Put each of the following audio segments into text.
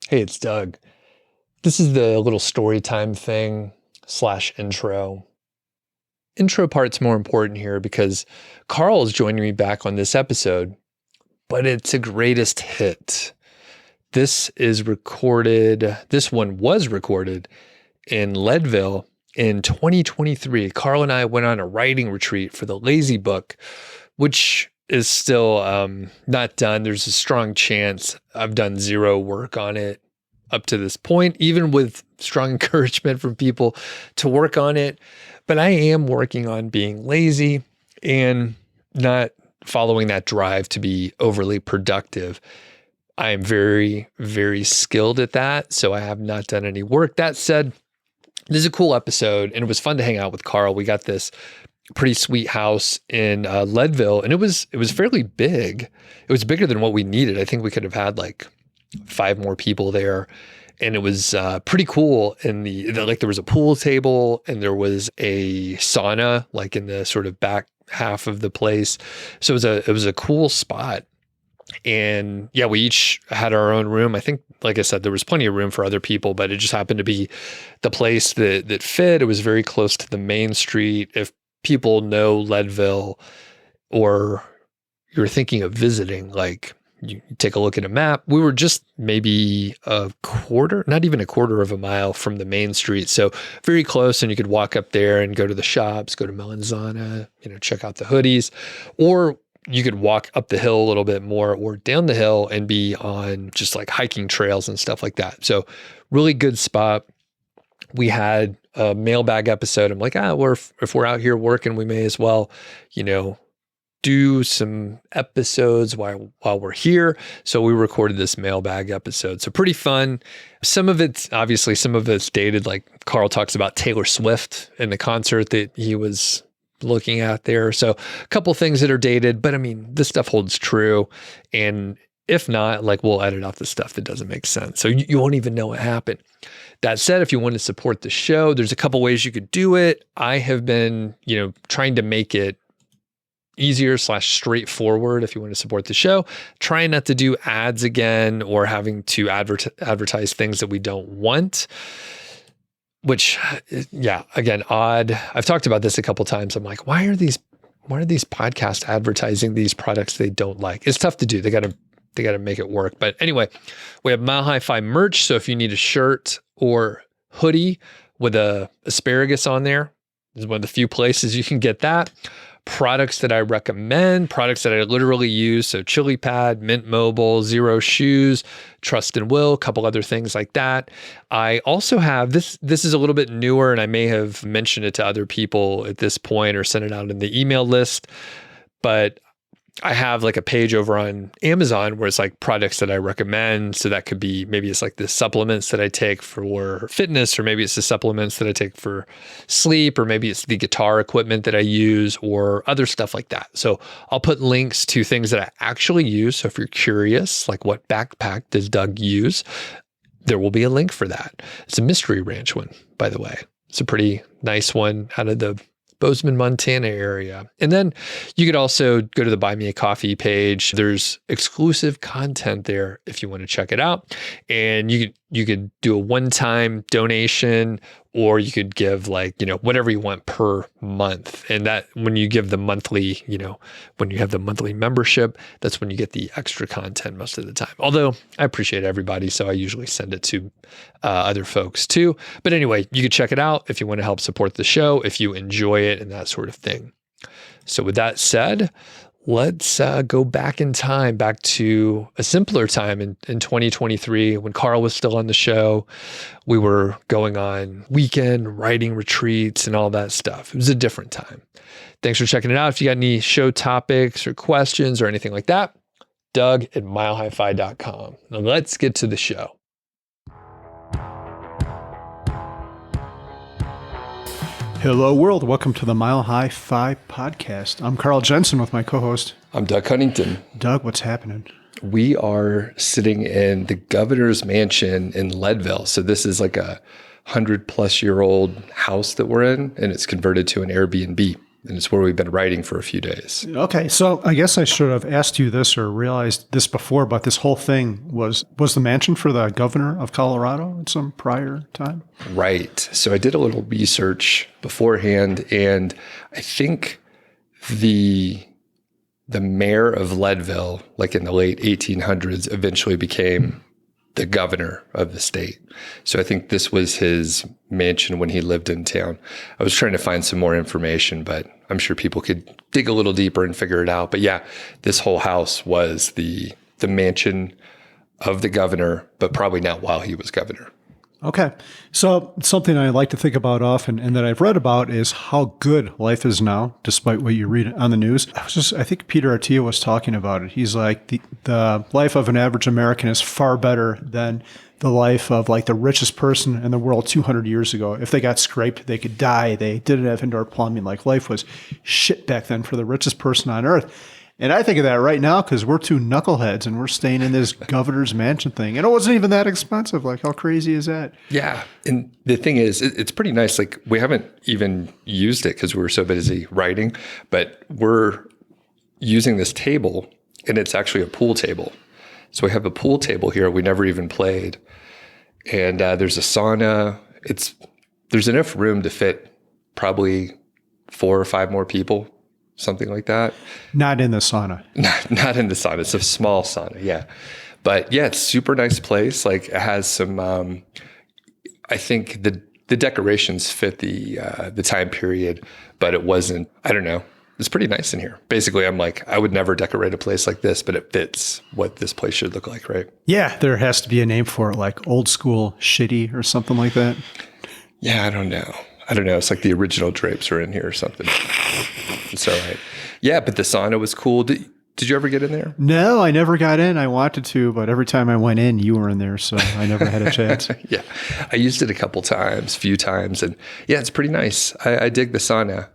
Hey, it's Doug. This is the little story time thing / intro. Intro part's more important here because Carl is joining me back on this episode, but it's a greatest hit. This one was recorded in Leadville in 2023. Carl and I went on a writing retreat for the Lazy Book, which is still not done. There's a strong chance I've done zero work on it up to this point, even with strong encouragement from people to work on it. But I am working on being lazy and not following that drive to be overly productive. I am very, very skilled at that, so I have not done any work. That said, this is a cool episode, and it was fun to hang out with Carl. We got this pretty sweet house in Leadville, and it was fairly big. It was bigger than what we needed. I think we could have had like 5 more people there, and it was pretty cool. There was a pool table, and there was a sauna like in the sort of back half of the place. So it was a cool spot. And yeah, we each had our own room. I think, like I said, there was plenty of room for other people, but it just happened to be the place that fit. It was very close to the main street. If people know Leadville or you're thinking of visiting, like you take a look at a map, we were just maybe not even a quarter of a mile from the main street. So very close, and you could walk up there and go to the shops, go to Melanzana, check out the hoodies, or you could walk up the hill a little bit more or down the hill and be on just like hiking trails and stuff like that. So really good spot. We had a mailbag episode. I'm like, if we're out here working, we may as well, do some episodes while we're here. So we recorded this mailbag episode. So pretty fun. Some of it's dated. Like Carl talks about Taylor Swift and the concert that he was looking at there. So a couple things that are dated, but I mean, this stuff holds true. And if not, like we'll edit out the stuff that doesn't make sense. So you won't even know what happened. That said, if you want to support the show, there's a couple ways you could do it. I have been, trying to make it easier / straightforward if you want to support the show. Trying not to do ads again or having to advertise things that we don't want. Which, yeah, again, odd. I've talked about this a couple times. I'm like, why are these podcasts advertising these products they don't like? It's tough to do. They got to make it work. But anyway, we have MHFI merch. So if you need a shirt or hoodie with a asparagus on there, this is one of the few places you can get that. Products that I recommend, products that I literally use. So Chili Pad, Mint Mobile, Zero Shoes, Trust and Will, a couple other things like that. I also have, this is a little bit newer, and I may have mentioned it to other people at this point or sent it out in the email list, but I have like a page over on Amazon where it's like products that I recommend. So that could be, maybe it's like the supplements that I take for fitness, or maybe it's the supplements that I take for sleep, or maybe it's the guitar equipment that I use, or other stuff like that. So I'll put links to things that I actually use. So if you're curious, like what backpack does Doug use, there will be a link for that. It's a Mystery Ranch one, by the way. It's a pretty nice one out of the Bozeman, Montana area. And then you could also go to the Buy Me a Coffee page. There's exclusive content there if you want to check it out. And you could do a one-time donation, or you could give whatever you want per month. And that when you give the monthly, when you have the monthly membership, that's when you get the extra content most of the time. Although I appreciate everybody, so I usually send it to other folks too. But anyway, you could check it out if you want to help support the show, if you enjoy it and that sort of thing. So with that said, let's go back in time, back to a simpler time in 2023 when Carl was still on the show. We were going on weekend writing retreats and all that stuff. It was a different time. Thanks for checking it out. If you got any show topics or questions or anything like that, Doug@milehify.com. Now let's get to the show. Hello, world. Welcome to the Mile High Fi podcast. I'm Carl Jensen with my co-host. I'm Doug Huntington. Doug, what's happening? We are sitting in the governor's mansion in Leadville. So this is like a 100-plus-year-old house that we're in, and it's converted to an Airbnb. and it's where we've been writing for a few days. Okay, so I guess I should have asked you this or realized this before, but this whole thing was the mansion for the governor of Colorado at some prior time? Right. So I did a little research beforehand, and I think the mayor of Leadville, like in the late 1800s, eventually became the governor of the state. So I think this was his mansion when he lived in town. I was trying to find some more information, but I'm sure people could dig a little deeper and figure it out. But yeah, this whole house was the mansion of the governor, but probably not while he was governor. Okay. So something I like to think about often and that I've read about is how good life is now, despite what you read on the news. I think Peter Attia was talking about it. He's like, the life of an average American is far better than the life of like the richest person in the world 200 years ago. If they got scraped, they could die. They didn't have indoor plumbing. Like life was shit back then for the richest person on earth. And I think of that right now because we're two knuckleheads and we're staying in this governor's mansion thing. And it wasn't even that expensive. Like, how crazy is that? Yeah. And the thing is, it's pretty nice. Like, we haven't even used it because we were so busy writing, but we're using this table, and it's actually a pool table. So we have a pool table here. We never even played. And there's a sauna. There's enough room to fit probably 4 or 5 more people. Something like that. Not in the sauna. Not in the sauna. It's a small sauna, yeah. But yeah, it's a super nice place. Like it has some, I think the decorations fit the time period, but it wasn't, I don't know. It's pretty nice in here. Basically, I'm like, I would never decorate a place like this, but it fits what this place should look like, right? Yeah, there has to be a name for it, like old school shitty or something like that. Yeah, I don't know. It's like the original drapes are in here or something. It's all right. Yeah, but the sauna was cool. Did you ever get in there? No, I never got in. I wanted to, but every time I went in, you were in there, so I never had a chance. Yeah, I used it a few times, and yeah, it's pretty nice. I dig the sauna.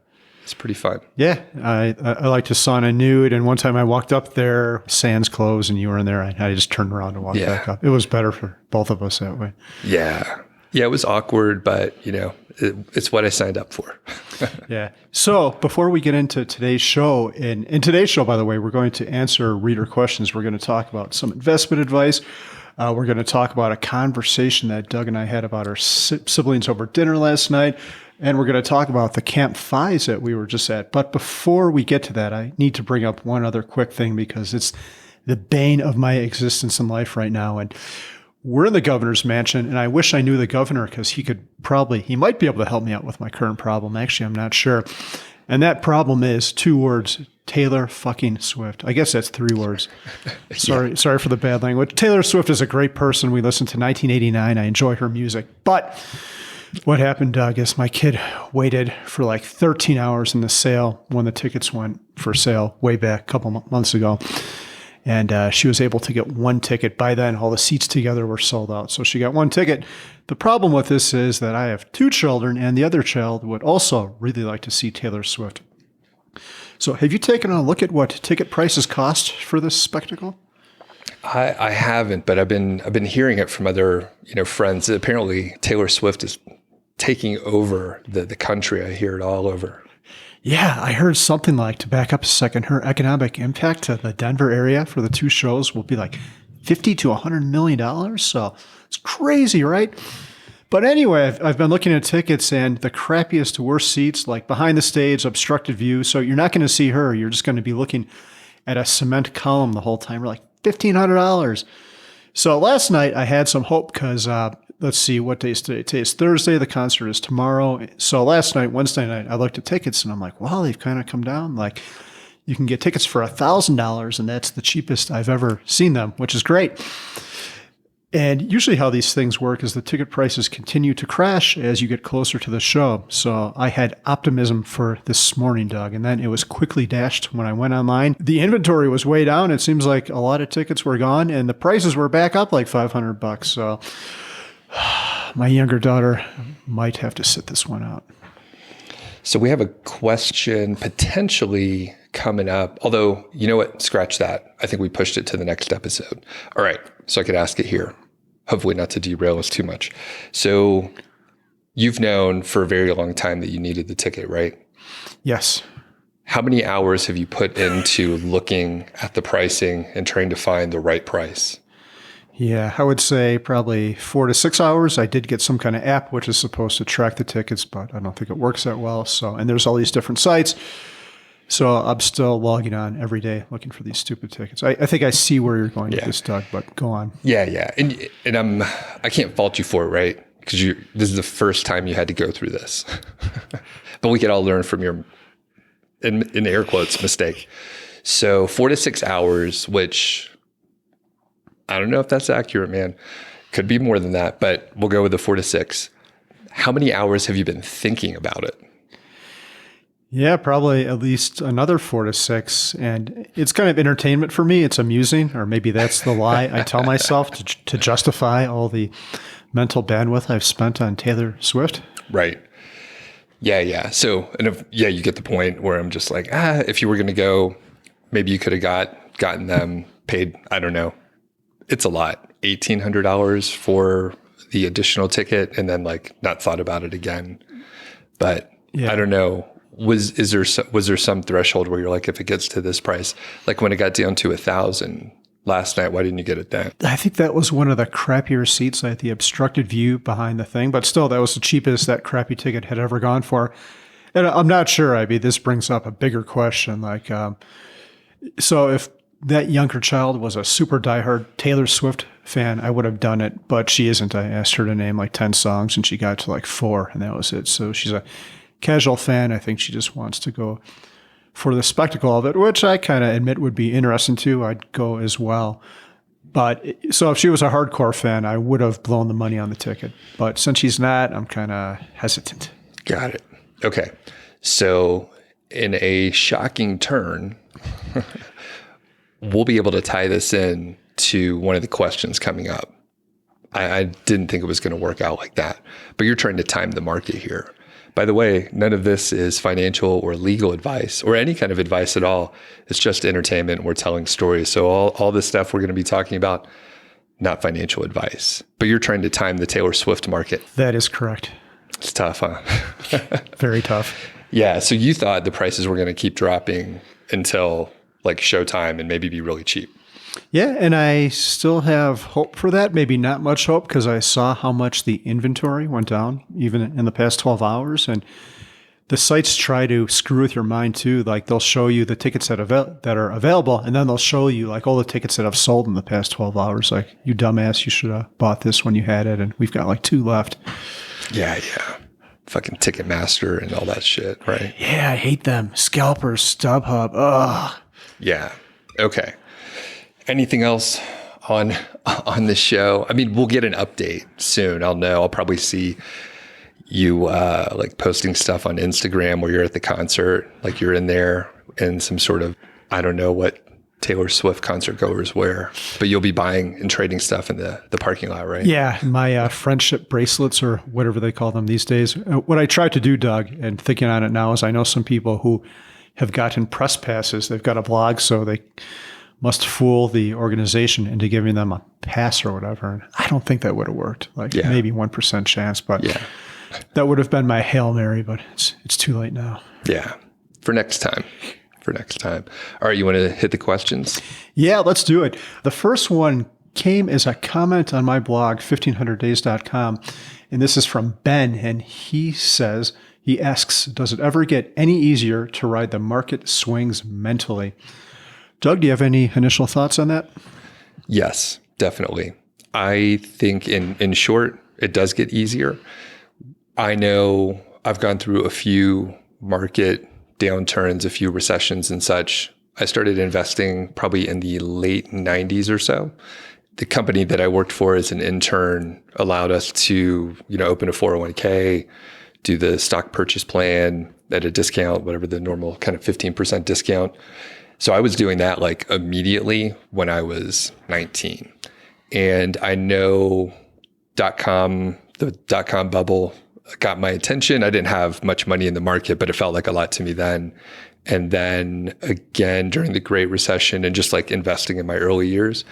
It's pretty fun. Yeah, I like to sauna nude, and one time I walked up there, sans clothes, and you were in there. I just turned around and walked back up. It was better for both of us that way. Yeah. Yeah, it was awkward, but, it's what I signed up for. Yeah. So before we get into today's show, in today's show, by the way, we're going to answer reader questions. We're going to talk about some investment advice. We're going to talk about a conversation that Doug and I had about our siblings over dinner last night. And we're going to talk about the CampFIs that we were just at. But before we get to that, I need to bring up one other quick thing because it's the bane of my existence in life right now. And we're in the governor's mansion, and I wish I knew the governor because he might be able to help me out with my current problem. Actually, I'm not sure. And that problem is 2 words, Taylor fucking Swift. I guess that's 3 words. Sorry for the bad language. Taylor Swift is a great person. We listened to 1989. I enjoy her music. But what happened, Doug, is my kid waited for like 13 hours in the sale when the tickets went for sale way back a couple months ago. And she was able to get 1 ticket. By then, all the seats together were sold out. So she got 1 ticket. The problem with this is that I have 2 children, and the other child would also really like to see Taylor Swift. So have you taken a look at what ticket prices cost for this spectacle? I haven't, but I've been hearing it from other friends. Apparently, Taylor Swift is taking over the country. I hear it all over. Yeah, I heard something like, to back up a second, her economic impact to the Denver area for the 2 shows will be like $50 to $100 million. So it's crazy, right? But anyway, I've been looking at tickets, and the crappiest to worst seats, like behind the stage, obstructed view. So you're not going to see her. You're just going to be looking at a cement column the whole time. We're like $1,500. So last night I had some hope because let's see, what day is today? Today is Thursday. The concert is tomorrow. So last night, Wednesday night, I looked at tickets and I'm like, wow, they've kind of come down. Like you can get tickets for $1,000 and that's the cheapest I've ever seen them, which is great. And usually how these things work is the ticket prices continue to crash as you get closer to the show. So I had optimism for this morning, Doug, and then it was quickly dashed when I went online. The inventory was way down. It seems like a lot of tickets were gone and the prices were back up like $500. So my younger daughter might have to sit this one out. So we have a question potentially coming up, although, you know what? Scratch that. I think we pushed it to the next episode. All right. So I could ask it here. Hopefully not to derail us too much. So you've known for a very long time that you needed the ticket, right? Yes. How many hours have you put into looking at the pricing and trying to find the right price? Yeah, I would say probably 4 to 6 hours. I did get some kind of app which is supposed to track the tickets, but I don't think it works that well. So, and there's all these different sites. So I'm still logging on every day looking for these stupid tickets. I think I see where you're going with this, Doug, but go on. Yeah. And I can't fault you for it, right? Because this is the first time you had to go through this. But we could all learn from your, in air quotes, mistake. So 4 to 6 hours, which I don't know if that's accurate, man. Could be more than that, but we'll go with the 4 to 6. How many hours have you been thinking about it? Yeah, probably at least another 4 to 6. And it's kind of entertainment for me. It's amusing, or maybe that's the lie I tell myself to justify all the mental bandwidth I've spent on Taylor Swift. Right. Yeah. So, you get the point where I'm just like, if you were going to go, maybe you could have gotten them paid, I don't know. It's a lot, $1,800 for the additional ticket, and then like not thought about it again. But I don't know. Was there some threshold where you're like, if it gets to this price, like when it got down to 1,000 last night, why didn't you get it then? I think that was one of the crappier seats. I had the obstructed view behind the thing, but still, that was the cheapest that crappy ticket had ever gone for. And I'm not sure, Ivy, this brings up a bigger question. Like, so if that younger child was a super diehard Taylor Swift fan, I would have done it, but she isn't. I asked her to name like 10 songs and she got to like 4 and that was it. So she's a casual fan. I think she just wants to go for the spectacle of it, which I kind of admit would be interesting too. I'd go as well. But so if she was a hardcore fan, I would have blown the money on the ticket. But since she's not, I'm kind of hesitant. Got it. Okay. So in a shocking turn, we'll be able to tie this in to one of the questions coming up. I didn't think it was going to work out like that, but you're trying to time the market here. By the way, none of this is financial or legal advice or any kind of advice at all. It's just entertainment. We're telling stories. So all this stuff we're going to be talking about, not financial advice, but you're trying to time the Taylor Swift market. That is correct. It's tough, huh? Very tough. Yeah. So you thought the prices were going to keep dropping until like showtime and maybe be really cheap. Yeah, and I still have hope for that. Maybe not much hope because I saw how much the inventory went down even in the past 12 hours. And the sites try to screw with your mind too. Like they'll show you the tickets that are available, and then they'll show you like all the tickets that have sold in the past 12 hours. Like, you dumbass, you should have bought this when you had it, and we've got like 2 left. Yeah. Fucking Ticketmaster and all that shit, right? Yeah, I hate them. Scalpers, StubHub. Ugh. Yeah. Okay. Anything else on this show? I mean, we'll get an update soon. I'll probably see you like posting stuff on Instagram where you're at the concert, like you're in there in some sort of, I don't know what Taylor Swift concert goers wear, but you'll be buying and trading stuff in the parking lot, right? Yeah, my friendship bracelets or whatever they call them these days. What I try to do, Doug, and thinking on it now, is I know some people who have gotten press passes. They've got a blog, so they must fool the organization into giving them a pass or whatever. And I don't think that would have worked. Like maybe 1% chance, but that would have been my Hail Mary, but it's too late now. Yeah. For next time. All right. You want to hit the questions? Yeah, let's do it. The first one came as a comment on my blog, 1500days.com. And this is from Ben. And he asks, does it ever get any easier to ride the market swings mentally? Doug, do you have any initial thoughts on that? Yes, definitely. I think in short, it does get easier. I know I've gone through a few market downturns, a few recessions and such. I started investing probably in the late 90s or so. The company that I worked for as an intern allowed us to, open a 401k, do the stock purchase plan at a discount, whatever the normal kind of 15% discount. So I was doing that like immediately when I was 19. And I know the dot-com bubble got my attention. I didn't have much money in the market, but it felt like a lot to me then. And then again, during the Great Recession and just like investing in my early years,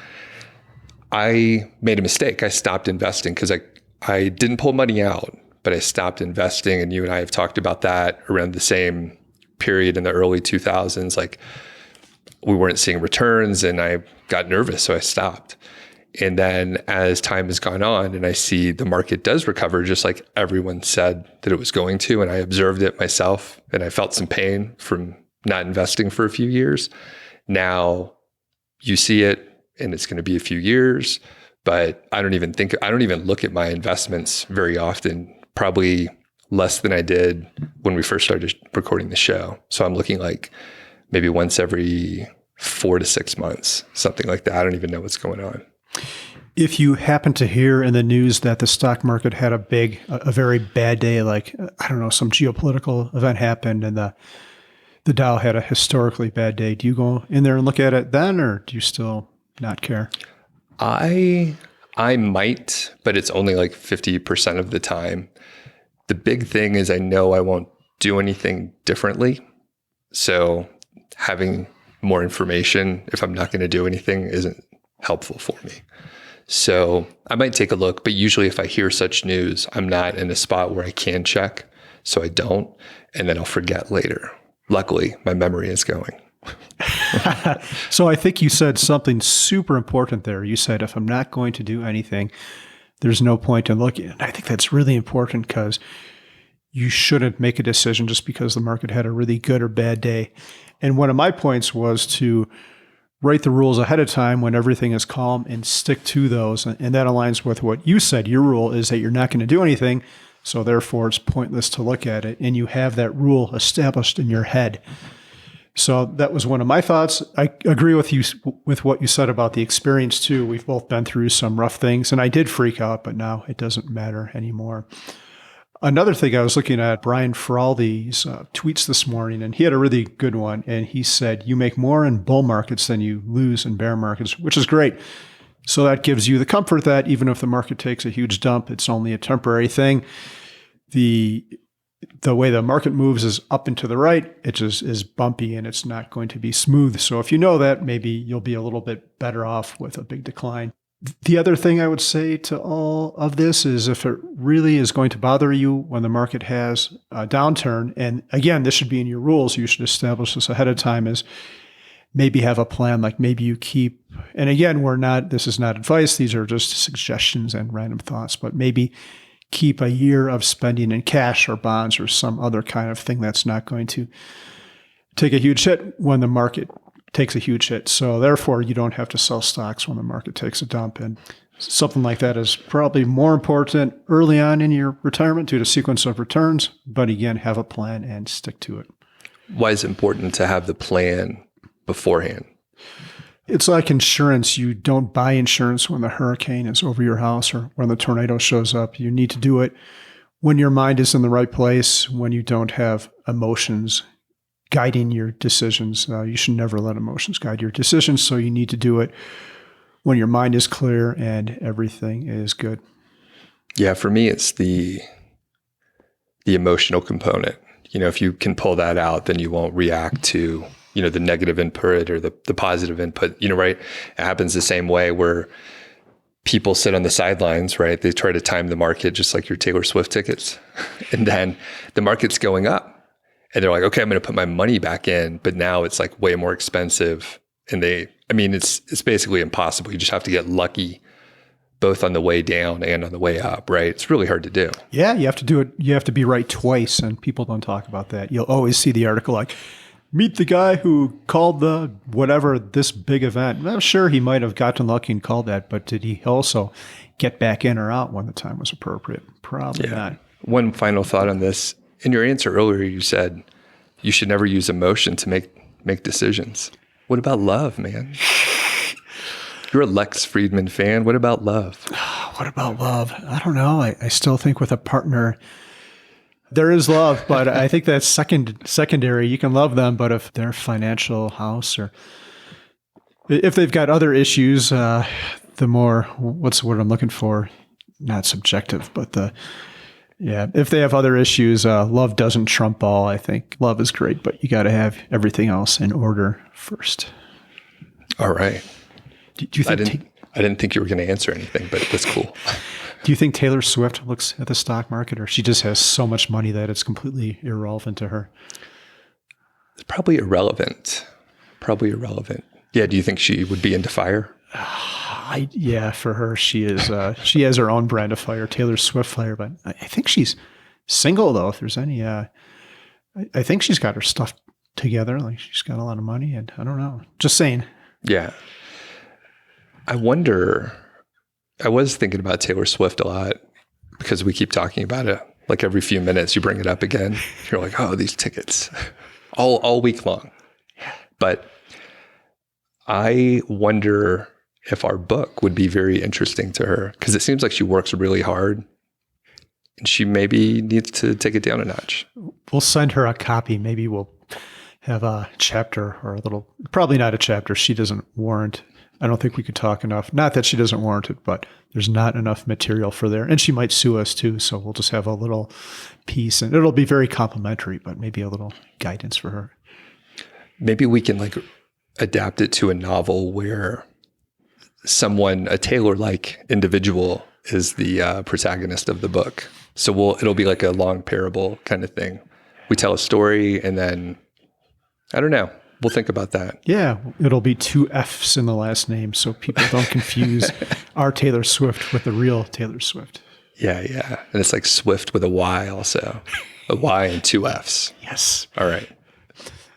I made a mistake. I stopped investing because I didn't pull money out, but I stopped investing. And you and I have talked about that around the same period in the early 2000s, like we weren't seeing returns and I got nervous, so I stopped. And then as time has gone on and I see the market does recover, just like everyone said that it was going to, and I observed it myself and I felt some pain from not investing for a few years. Now you see it and it's going to be a few years, but I don't even look at my investments very often, probably less than I did when we first started recording the show. So I'm looking like maybe once every 4 to 6 months, something like that. I don't even know what's going on. If you happen to hear in the news that the stock market had a very bad day, like, I don't know, some geopolitical event happened and the Dow had a historically bad day, do you go in there and look at it then, or do you still not care? I might, but it's only like 50% of the time. The big thing is I know I won't do anything differently. So having more information, if I'm not going to do anything, isn't helpful for me. So I might take a look, but usually if I hear such news, I'm not in a spot where I can check. So I don't, and then I'll forget later. Luckily, my memory is going. So I think you said something super important there. You said, if I'm not going to do anything, there's no point in looking. And I think that's really important because you shouldn't make a decision just because the market had a really good or bad day. And one of my points was to write the rules ahead of time when everything is calm and stick to those. And that aligns with what you said. Your rule is that you're not going to do anything. So therefore, it's pointless to look at it. And you have that rule established in your head. So that was one of my thoughts. I agree with you with what you said about the experience too. We've both been through some rough things, and I did freak out, but now it doesn't matter anymore. Another thing, I was looking at Brian Feroldi's tweets this morning, and he had a really good one. And he said, you make more in bull markets than you lose in bear markets, which is great. So that gives you the comfort that even if the market takes a huge dump, it's only a temporary thing. The way the market moves is up and to the right. It just is bumpy and it's not going to be smooth. So if you know that, maybe you'll be a little bit better off with a big decline. The other thing I would say to all of this is if it really is going to bother you when the market has a downturn, and again, this should be in your rules, you should establish this ahead of time, is maybe have a plan, like maybe you keep, and again, this is not advice, these are just suggestions and random thoughts, but maybe keep a year of spending in cash or bonds or some other kind of thing that's not going to take a huge hit when the market takes a huge hit. So therefore, you don't have to sell stocks when the market takes a dump. And something like that is probably more important early on in your retirement due to sequence of returns. But again, have a plan and stick to it. Why is it important to have the plan beforehand? It's like insurance. You don't buy insurance when the hurricane is over your house or when the tornado shows up. You need to do it when your mind is in the right place, when you don't have emotions guiding your decisions. You should never let emotions guide your decisions. So you need to do it when your mind is clear and everything is good. Yeah, for me, it's the emotional component. If you can pull that out, then you won't react to the negative input or the positive input, right? It happens the same way where people sit on the sidelines, right? They try to time the market just like your Taylor Swift tickets. And then the market's going up and they're like, okay, I'm going to put my money back in, but now it's like way more expensive. And it's basically impossible. You just have to get lucky both on the way down and on the way up, right? It's really hard to do. Yeah, you have to do it. You have to be right twice, and people don't talk about that. You'll always see the article like, meet the guy who called this big event. I'm sure he might have gotten lucky and called that, but did he also get back in or out when the time was appropriate? Probably not. One final thought on this. In your answer earlier, you said you should never use emotion to make decisions. What about love, man? You're a Lex Friedman fan. What about love? What about love? I don't know. I still think with a partner, there is love, but I think that's secondary. You can love them, but if their financial house or if they've got other issues, the more, what's the word I'm looking for? Not subjective, but if they have other issues, love doesn't trump all. I think love is great, but you got to have everything else in order first. All right. Do you think I didn't think you were going to answer anything, but that's cool. Do you think Taylor Swift looks at the stock market, or she just has so much money that it's completely irrelevant to her? Probably irrelevant. Yeah. Do you think she would be into fire? Yeah, for her, she is. She has her own brand of fire, Taylor Swift fire. But I think she's single, though. If there's any, I think she's got her stuff together. Like she's got a lot of money, and I don't know. Just saying. Yeah. I wonder. I was thinking about Taylor Swift a lot because we keep talking about it. Like every few minutes, you bring it up again. You're like, oh, these tickets, all week long. But I wonder if our book would be very interesting to her, because it seems like she works really hard and she maybe needs to take it down a notch. We'll send her a copy. Maybe we'll have a chapter or a little, probably not a chapter. She doesn't warrant. I don't think we could talk enough. Not that she doesn't warrant it, but there's not enough material for there. And she might sue us too. So we'll just have a little piece, and it'll be very complimentary, but maybe a little guidance for her. Maybe we can like adapt it to a novel where someone, a Taylor-like individual, is the protagonist of the book. So it'll be like a long parable kind of thing. We tell a story, and then I don't know. We'll think about that. Yeah, it'll be 2 F's in the last name, so people don't confuse our Taylor Swift with the real Taylor Swift. Yeah. And it's like Swift with a Y also. A Y and 2 F's. Yes. All right.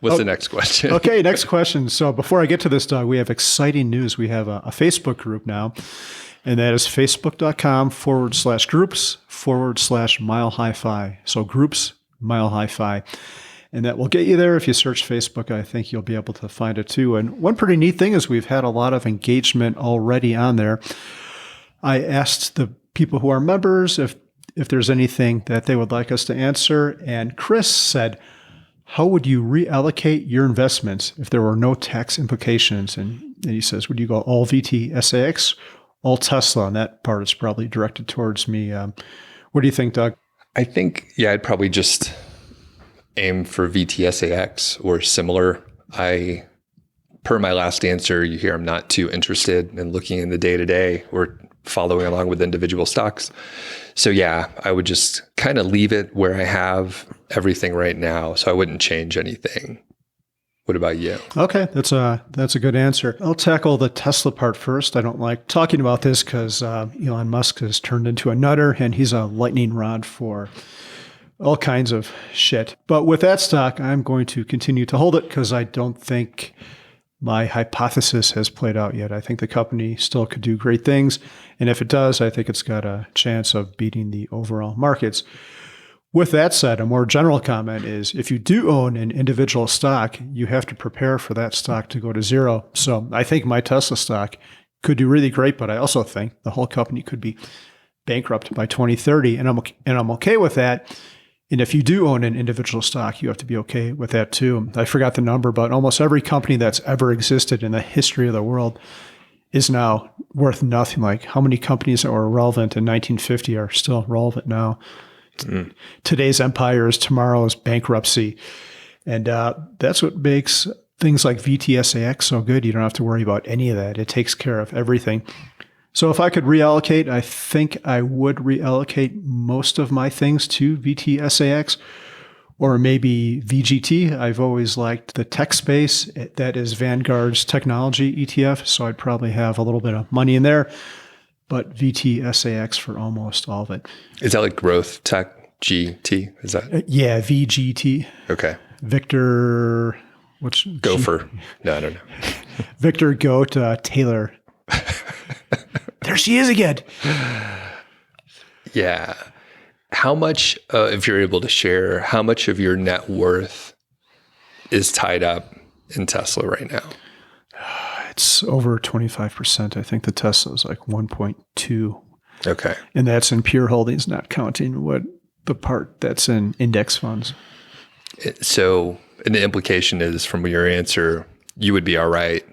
What's the next question? Okay, next question. So before I get to this, Doug, we have exciting news. We have a Facebook group now, and that is facebook.com/groups/Mile High Fi. So groups, Mile High Fi. And that will get you there. If you search Facebook, I think you'll be able to find it too. And one pretty neat thing is we've had a lot of engagement already on there. I asked the people who are members if there's anything that they would like us to answer. And Chris said, how would you reallocate your investments if there were no tax implications? And he says, would you go all VTSAX, all Tesla? And that part is probably directed towards me. What do you think, Doug? I think, I'd probably just aim for VTSAX or similar. Per my last answer, you hear I'm not too interested in looking in the day-to-day or following along with individual stocks. So I would just kind of leave it where I have everything right now. So I wouldn't change anything. What about you? Okay, that's a good answer. I'll tackle the Tesla part first. I don't like talking about this because Elon Musk has turned into a nutter, and he's a lightning rod for all kinds of shit. But with that stock, I'm going to continue to hold it because I don't think my hypothesis has played out yet. I think the company still could do great things. And if it does, I think it's got a chance of beating the overall markets. With that said, a more general comment is if you do own an individual stock, you have to prepare for that stock to go to zero. So I think my Tesla stock could do really great, but I also think the whole company could be bankrupt by 2030. And I'm okay with that. And if you do own an individual stock, you have to be okay with that too. I forgot the number, but almost every company that's ever existed in the history of the world is now worth nothing. Like how many companies that were relevant in 1950 are still relevant now? Today's empire is tomorrow's bankruptcy. And that's what makes things like VTSAX so good. You don't have to worry about any of that. It takes care of everything. So if I could reallocate, I think I would reallocate most of my things to VTSAX or maybe VGT. I've always liked the tech space. That is Vanguard's technology ETF. So I'd probably have a little bit of money in there, but VTSAX for almost all of it. Is that like growth tech GT? Is that? Yeah, VGT. Okay. Victor, Gopher. No, I don't know. Victor Goat Taylor. There she is again. Yeah. How much, if you're able to share, how much of your net worth is tied up in Tesla right now? It's over 25%. I think the Tesla is like 1.2. Okay. And that's in pure holdings, not counting the part that's in index funds. So, and the implication is from your answer, you would be all right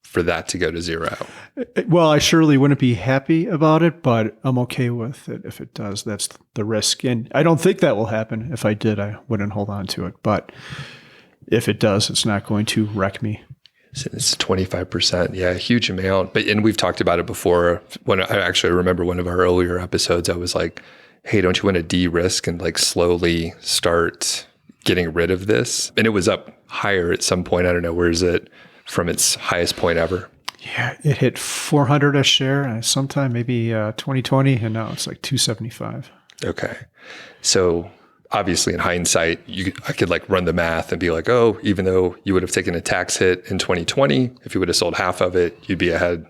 for that to go to zero. Well, I surely wouldn't be happy about it, but I'm okay with it if it does. That's the risk. And I don't think that will happen. If I did, I wouldn't hold on to it. But if it does, it's not going to wreck me. So it's 25%. Yeah, a huge amount. And we've talked about it before. When I actually remember one of our earlier episodes, I was like, hey, don't you want to de-risk and like slowly start getting rid of this? And it was up higher at some point. I don't know. Where is it from its highest point ever? Yeah, it hit 400 a share sometime, maybe 2020, and now it's like 275. Okay. So obviously in hindsight, I could like run the math and be like, oh, even though you would have taken a tax hit in 2020, if you would have sold half of it, you'd be ahead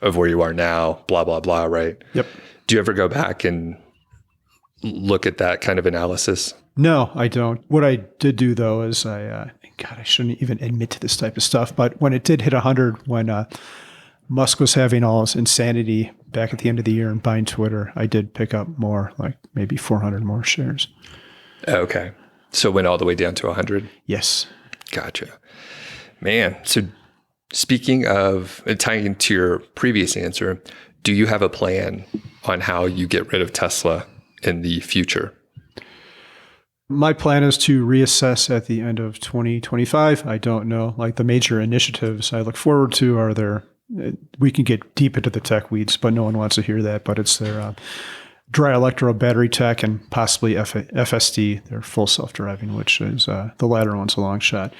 of where you are now, blah, blah, blah, right? Yep. Do you ever go back and look at that kind of analysis? No, I don't. What I did do, though, is I shouldn't even admit to this type of stuff, but when it did hit 100, when Musk was having all his insanity back at the end of the year and buying Twitter, I did pick up more, like maybe 400 more shares. Okay. So it went all the way down to 100? Yes. Gotcha. Man, so speaking of, tying into your previous answer, do you have a plan on how you get rid of Tesla in the future? My plan is to reassess at the end of 2025. I don't know. Like the major initiatives I look forward to are there. We can get deep into the tech weeds, but no one wants to hear that. But it's their dry electrode battery tech and possibly FSD, their full self-driving, which is the latter one's a long shot.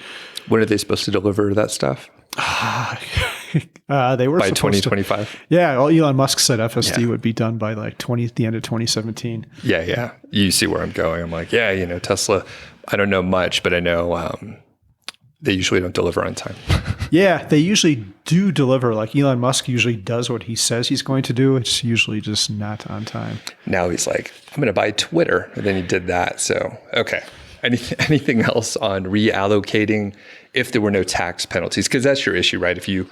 When are they supposed to deliver that stuff? They were by 2025. Yeah, well, Elon Musk said FSD would be done by like the end of 2017. Yeah. You see where I'm going. I'm like, Tesla. I don't know much, but I know they usually don't deliver on time. Yeah, they usually do deliver. Like Elon Musk usually does what he says he's going to do. It's usually just not on time. Now he's like, I'm going to buy Twitter, and then he did that. So okay. Anything else on reallocating if there were no tax penalties? Because that's your issue, right? If you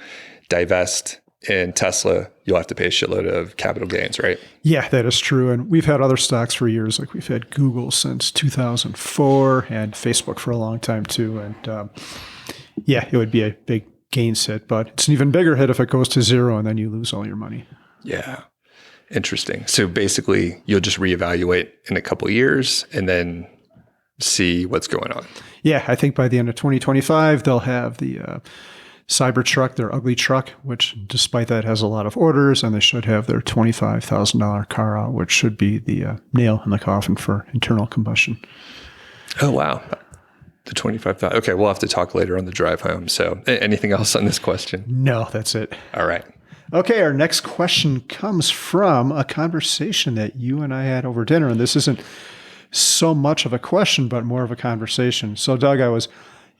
divest in Tesla, you'll have to pay a shitload of capital gains, right? Yeah, that is true. And we've had other stocks for years. Like we've had Google since 2004 and Facebook for a long time too. And it would be a big gains hit, but it's an even bigger hit if it goes to zero and then you lose all your money. Yeah. Interesting. So basically you'll just reevaluate in a couple of years and then see what's going on. Yeah, I think by the end of 2025, they'll have the Cybertruck, their ugly truck, which despite that has a lot of orders, and they should have their $25,000 car out, which should be the nail in the coffin for internal combustion. Oh, wow. The 25,000. Okay, we'll have to talk later on the drive home. So anything else on this question? No, that's it. All right. Okay, our next question comes from a conversation that you and I had over dinner, and this isn't so much of a question, but more of a conversation. So, Doug, I was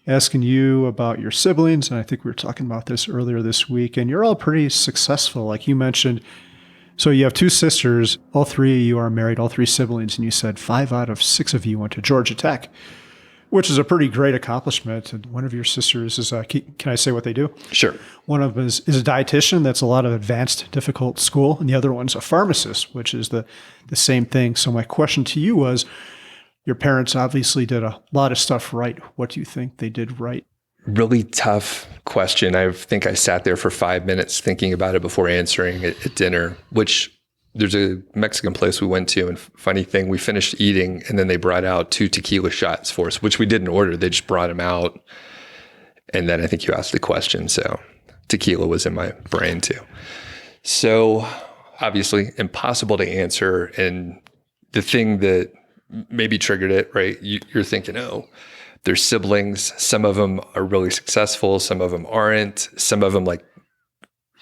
asking you about your siblings, and I think we were talking about this earlier this week, and you're all pretty successful. Like you mentioned, so you have two sisters, all three of you are married, all three siblings, and you said 5 out of 6 of you went to Georgia Tech, which is a pretty great accomplishment. And one of your sisters is, can I say what they do? Sure. One of them is a dietitian. That's a lot of advanced, difficult school. And the other one's a pharmacist, which is the same thing. So my question to you was, your parents obviously did a lot of stuff right. What do you think they did right? Really tough question. I think I sat there for 5 minutes thinking about it before answering at dinner, which there's a Mexican place we went to, and funny thing, we finished eating and then they brought out 2 tequila shots for us, which we didn't order. They just brought them out. And then I think you asked the question. So tequila was in my brain too. So obviously impossible to answer. And the thing that maybe triggered it, right? You're thinking, oh, they're siblings. Some of them are really successful. Some of them aren't. Some of them like,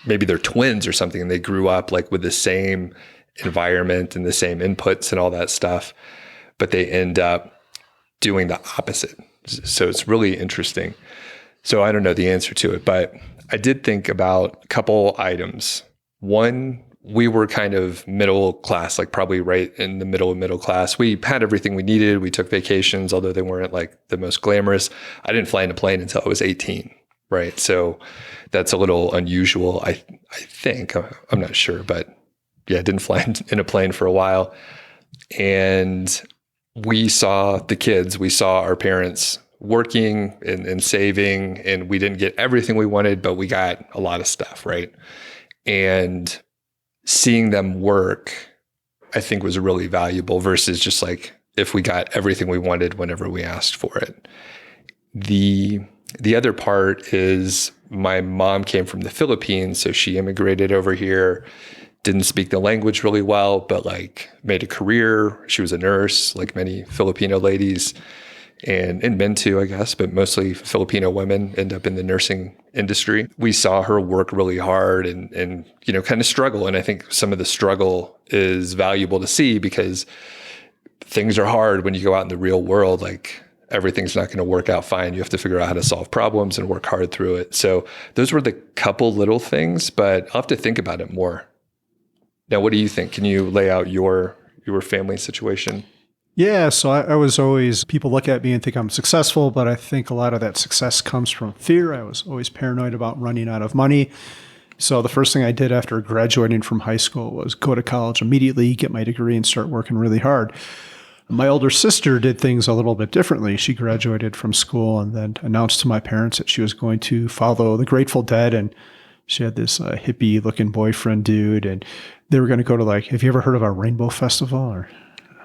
maybe they're twins or something and they grew up like with the same environment and the same inputs and all that stuff, but they end up doing the opposite. So it's really interesting. So I don't know the answer to it, but I did think about a couple items. One, we were kind of middle class, like probably right in the middle of middle class. We had everything we needed. We took vacations, although they weren't like the most glamorous. I didn't fly in a plane until I was 18. Right. So that's a little unusual, I think. I'm not sure, but yeah, I didn't fly in a plane for a while. And we saw the kids, we saw our parents working and saving, and we didn't get everything we wanted, but we got a lot of stuff. Right. And seeing them work, I think was really valuable versus just like if we got everything we wanted whenever we asked for it. The other part is my mom came from the Philippines, so she immigrated over here, didn't speak the language really well, but like made a career. She was a nurse, like many Filipino ladies. and men too, I guess, but mostly Filipino women end up in the nursing industry. We saw her work really hard and kind of struggle. And I think some of the struggle is valuable to see because things are hard when you go out in the real world. Like everything's not going to work out fine. You have to figure out how to solve problems and work hard through it. So those were the couple little things, but I'll have to think about it more. Now, what do you think? Can you lay out your family situation? Yeah, so I was always, people look at me and think I'm successful, but I think a lot of that success comes from fear. I was always paranoid about running out of money. So the first thing I did after graduating from high school was go to college immediately, get my degree, and start working really hard. My older sister did things a little bit differently. She graduated from school and then announced to my parents that she was going to follow the Grateful Dead, and she had this hippie-looking boyfriend dude, and they were going to go to have you ever heard of a Rainbow Festival? Or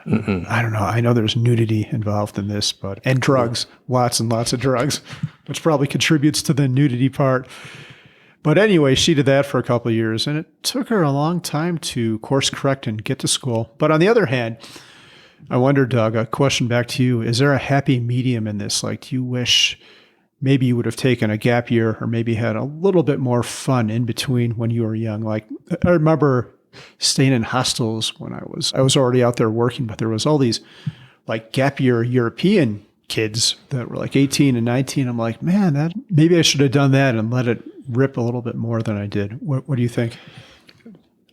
I don't know. I know there's nudity involved in this, and drugs, lots and lots of drugs, which probably contributes to the nudity part. But anyway, she did that for a couple of years, and it took her a long time to course correct and get to school. But on the other hand, I wonder, Doug, a question back to you. Is there a happy medium in this? Like, do you wish maybe you would have taken a gap year or maybe had a little bit more fun in between when you were young? Like, I remember staying in hostels when I was already out there working, but there was all these like gap year European kids that were like 18 and 19. I'm like, man, maybe I should have done that and let it rip a little bit more than I did. What do you think?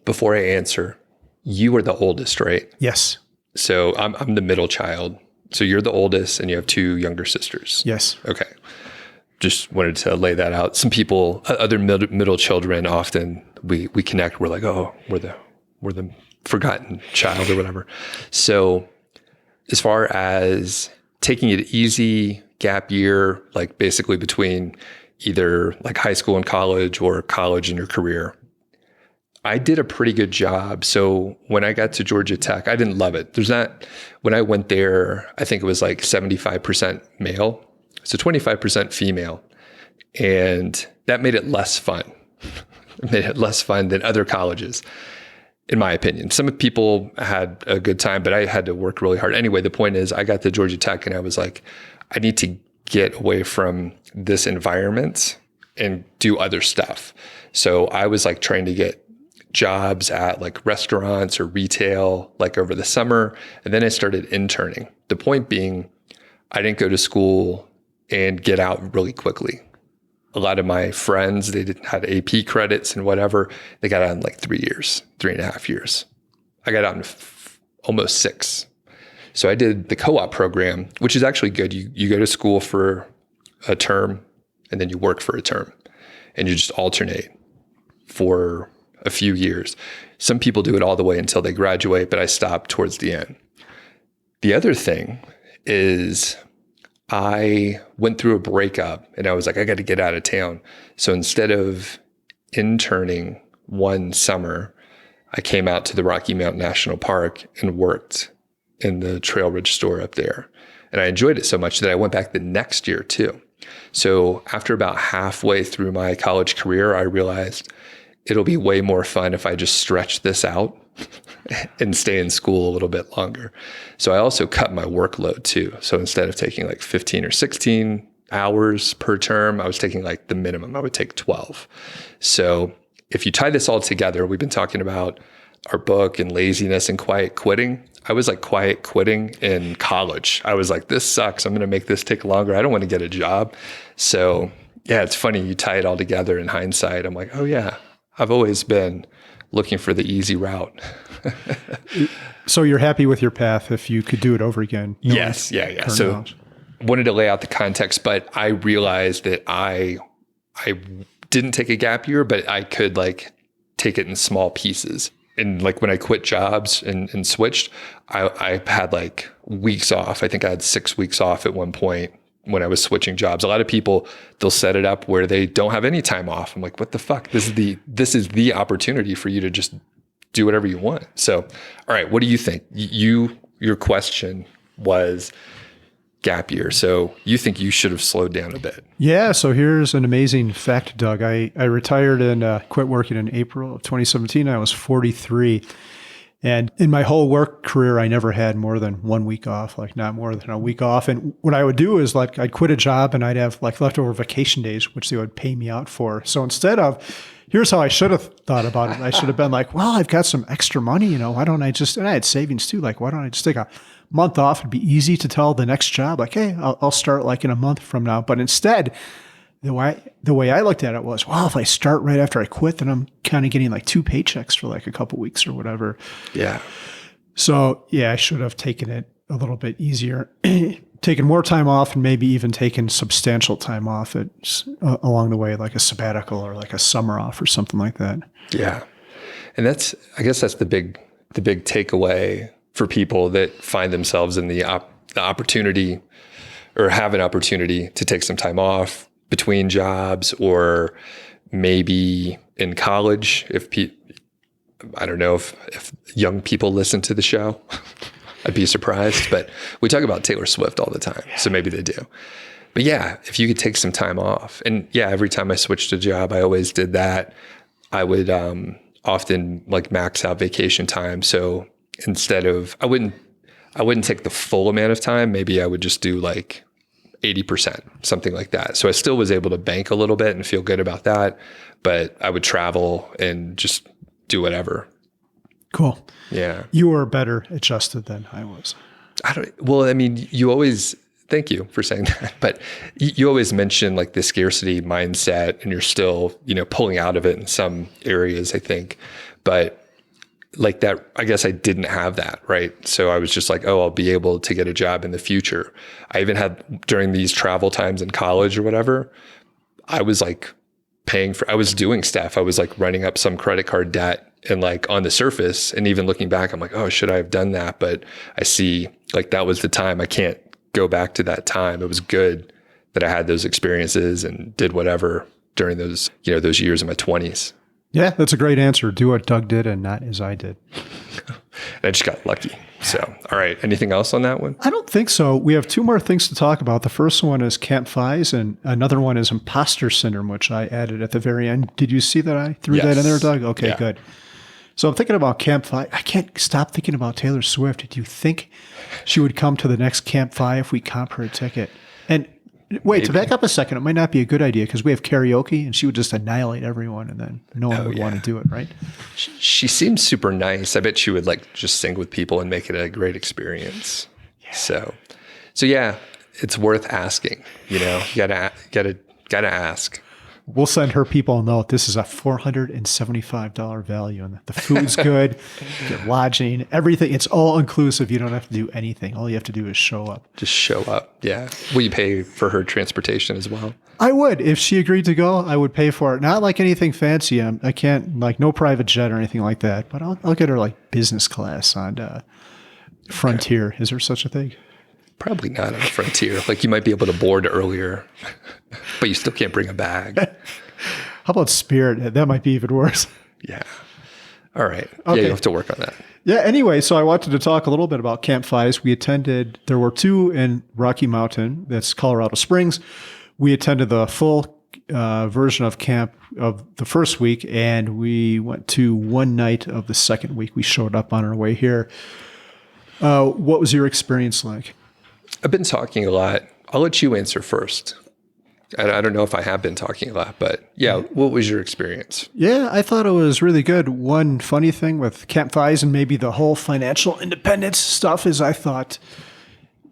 Before I answer, you were the oldest, right? Yes. So I'm the middle child. So you're the oldest and you have two younger sisters. Yes. Okay. Just wanted to lay that out. Some people, other middle children, often we connect. We're like, oh, we're the forgotten child or whatever. So as far as taking it easy, gap year, like basically between either like high school and college or college and your career, I did a pretty good job. So when I got to Georgia Tech, I didn't love it. When I went there, I think it was like 75% male. So 25% female. And that made it less fun. It made it less fun than other colleges, in my opinion. Some people had a good time, but I had to work really hard. Anyway, the point is I got to Georgia Tech and I was like, I need to get away from this environment and do other stuff. So I was like trying to get jobs at like restaurants or retail like over the summer. And then I started interning. The point being, I didn't go to school and get out really quickly. A lot of my friends, they had AP credits and whatever. They got out in like 3 years, 3.5 years. I got out in almost 6. So I did the co-op program, which is actually good. You go to school for a term and then you work for a term and you just alternate for a few years. Some people do it all the way until they graduate, but I stopped towards the end. The other thing is I went through a breakup and I was like, I got to get out of town. So instead of interning one summer, I came out to the Rocky Mountain National Park and worked in the Trail Ridge store up there. And I enjoyed it so much that I went back the next year too. So after about halfway through my college career, I realized it'll be way more fun if I just stretch this out and stay in school a little bit longer. So I also cut my workload too. So instead of taking like 15 or 16 hours per term, I was taking like the minimum. I would take 12. So if you tie this all together, we've been talking about our book and laziness and quiet quitting. I was like quiet quitting in college. I was like, this sucks. I'm going to make this take longer. I don't want to get a job. So yeah, it's funny. You tie it all together in hindsight. I'm like, oh yeah, I've always been looking for the easy route. So you're happy with your path if you could do it over again? Yes. Yeah. So wanted to lay out the context, but I realized that I didn't take a gap year, but I could like take it in small pieces. And like when I quit jobs and switched, I had like weeks off. I think I had 6 weeks off at one point when I was switching jobs. A lot of people, they'll set it up where they don't have any time off. I'm like, what the fuck? This is the opportunity for you to just do whatever you want. So, all right, what do you think? Your question was gap year. So you think you should have slowed down a bit? Yeah. So here's an amazing fact, Doug. I retired and quit working in April of 2017. I was 43. And in my whole work career, I never had more than 1 week off, like not more than a week off. And what I would do is like I'd quit a job and I'd have like leftover vacation days, which they would pay me out for. So instead of, here's how I should have thought about it. I should have been like, well, I've got some extra money, why don't I just, and I had savings too. Like, why don't I just take a month off? It'd be easy to tell the next job, like, hey, I'll start like in a month from now. But instead, the way I looked at it was, well, if I start right after I quit, then I'm kind of getting like 2 paychecks for like a couple weeks or whatever. Yeah. So yeah, I should have taken it a little bit easier, taken more time off, and maybe even taken substantial time off along the way, like a sabbatical or like a summer off or something like that. Yeah. And I guess that's the big takeaway for people that find themselves in the opportunity or have an opportunity to take some time off between jobs, or maybe in college. I don't know if young people listen to the show, I'd be surprised, but we talk about Taylor Swift all the time. Yeah. So maybe they do. But yeah, if you could take some time off, and yeah, every time I switched a job, I always did that. I would often like max out vacation time. So instead of, I wouldn't take the full amount of time. Maybe I would just do like 80%, something like that. So I still was able to bank a little bit and feel good about that, but I would travel and just do whatever. Cool. Yeah. You were better adjusted than I was. Thank you for saying that, but you always mention like the scarcity mindset, and you're still, pulling out of it in some areas, I think, but like that, I guess I didn't have that, right? So I was just like, oh, I'll be able to get a job in the future. I even had, during these travel times in college or whatever, I was like I was doing stuff. I was like running up some credit card debt, and like on the surface, and even looking back, I'm like, oh, should I have done that? But I see like that was the time. I can't go back to that time. It was good that I had those experiences and did whatever during those, those years in my 20s. Yeah, that's a great answer. Do what Doug did and not as I did. I just got lucky. So, all right. Anything else on that one? I don't think so. We have 2 more things to talk about. The first one is CampFIs, and another one is Imposter syndrome, which I added at the very end. Did you see that I threw that in there, Doug? Okay, yeah. Good. So I'm thinking about CampFI. I can't stop thinking about Taylor Swift. Do you think she would come to the next CampFI if we comp her a ticket? And wait, to back up a second, it might not be a good idea because we have karaoke and she would just annihilate everyone and then no one would want to do it, right? She seems super nice. I bet she would like just sing with people and make it a great experience. Yeah. So yeah, it's worth asking, you gotta ask. We'll send her people a note. This is a $475 value, and the food's good, your lodging, everything. It's all inclusive. You don't have to do anything. All you have to do is show up. Just show up. Yeah. Will you pay for her transportation as well? I would. If she agreed to go, I would pay for it. Not like anything fancy. I can't, like no private jet or anything like that, but I'll get her like business class on Frontier. Okay. Is there such a thing? Probably not on Frontier. Like you might be able to board earlier, but you still can't bring a bag. How about Spirit? That might be even worse. Yeah. All right. Okay. Yeah, you have to work on that. Yeah. Anyway, so I wanted to talk a little bit about CampFIs. There were 2 in Rocky Mountain. That's Colorado Springs. We attended the full version of camp of the first week, and we went to one night of the second week. We showed up on our way here. What was your experience like? I've been talking a lot. I'll let you answer first. I don't know if I have been talking a lot, but yeah, what was your experience? Yeah, I thought it was really good. One funny thing with CampFIs and maybe the whole financial independence stuff is I thought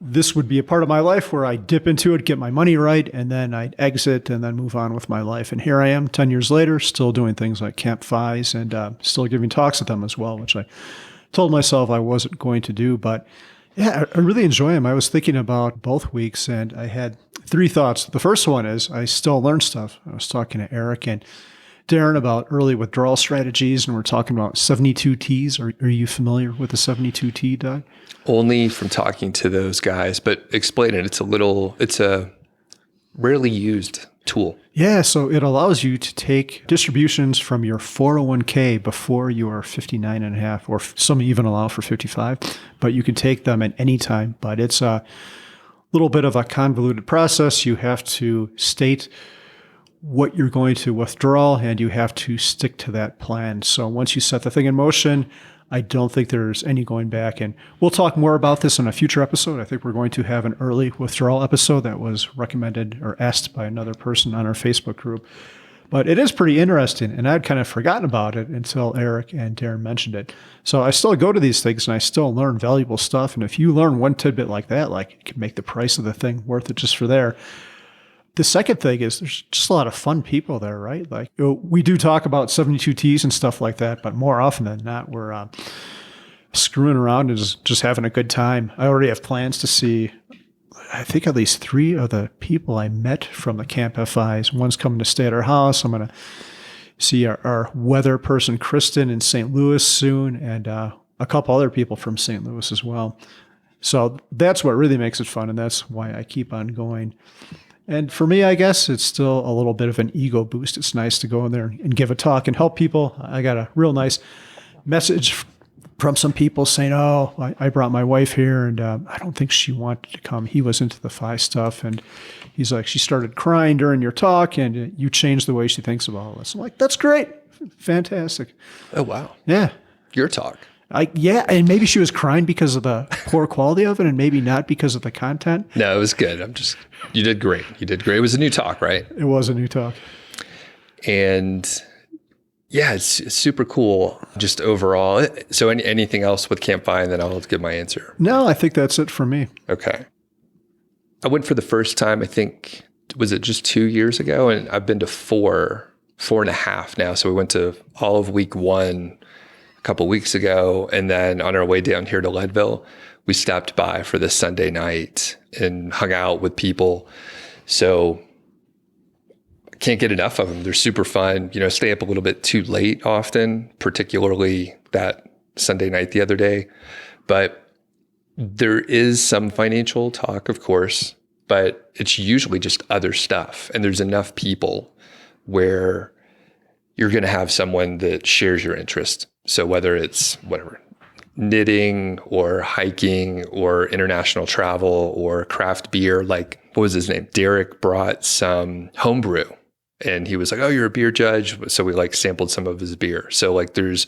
this would be a part of my life where I dip into it, get my money right, and then I'd exit and then move on with my life. And here I am 10 years later, still doing things like CampFIs and still giving talks at them as well, which I told myself I wasn't going to do, but yeah, I really enjoy them. I was thinking about both weeks and I had 3 thoughts. The first one is I still learn stuff. I was talking to Eric and Darren about early withdrawal strategies, and we're talking about 72 Ts. Are you familiar with the 72 T, Doug? Only from talking to those guys, but explain it. It's a rarely used tool. Yeah, so it allows you to take distributions from your 401k before you are 59 and a half, or some even allow for 55, but you can take them at any time. But it's a little bit of a convoluted process. You have to state what you're going to withdraw, and you have to stick to that plan. So once you set the thing in motion, I don't think there's any going back. And we'll talk more about this in a future episode. I think we're going to have an early withdrawal episode that was recommended or asked by another person on our Facebook group. But it is pretty interesting, and I'd kind of forgotten about it until Eric and Darren mentioned it. So I still go to these things, and I still learn valuable stuff. And if you learn one tidbit like that, like it can make the price of the thing worth it just for there. The second thing is there's just a lot of fun people there, right? Like we do talk about 72Ts and stuff like that, but more often than not, we're screwing around and just having a good time. I already have plans to see, I think, at least 3 of the people I met from the CampFIs. One's coming to stay at our house. I'm going to see our weather person, Kristen, in St. Louis soon, and a couple other people from St. Louis as well. So that's what really makes it fun, and that's why I keep on going. And for me, I guess it's still a little bit of an ego boost. It's nice to go in there and give a talk and help people. I got a real nice message from some people saying, oh, I brought my wife here, and I don't think she wanted to come. He was into the FI stuff, and he's like, she started crying during your talk, and you changed the way she thinks about all this. I'm like, that's great. Fantastic. Oh, wow. Yeah. Your talk. Yeah, and maybe she was crying because of the poor quality of it, and maybe not because of the content. No, it was good. You did great. You did great. It was a new talk, right? It was a new talk. And yeah, it's super cool just overall. So anything else with CampFI, and then I'll give my answer. No, I think that's it for me. Okay. I went for the first time, I think, was it just 2 years ago? And I've been to 4.5 now. So we went to all of week 1 a couple weeks ago. And then on our way down here to Leadville, we stopped by for this Sunday night and hung out with people. So I can't get enough of them. They're super fun. Stay up a little bit too late often, particularly that Sunday night the other day. But there is some financial talk, of course, but it's usually just other stuff. And there's enough people where you're going to have someone that shares your interest. So whether it's knitting or hiking or international travel or craft beer, like what was his name? Derek brought some homebrew and he was like, oh, you're a beer judge. So we sampled some of his beer. So there's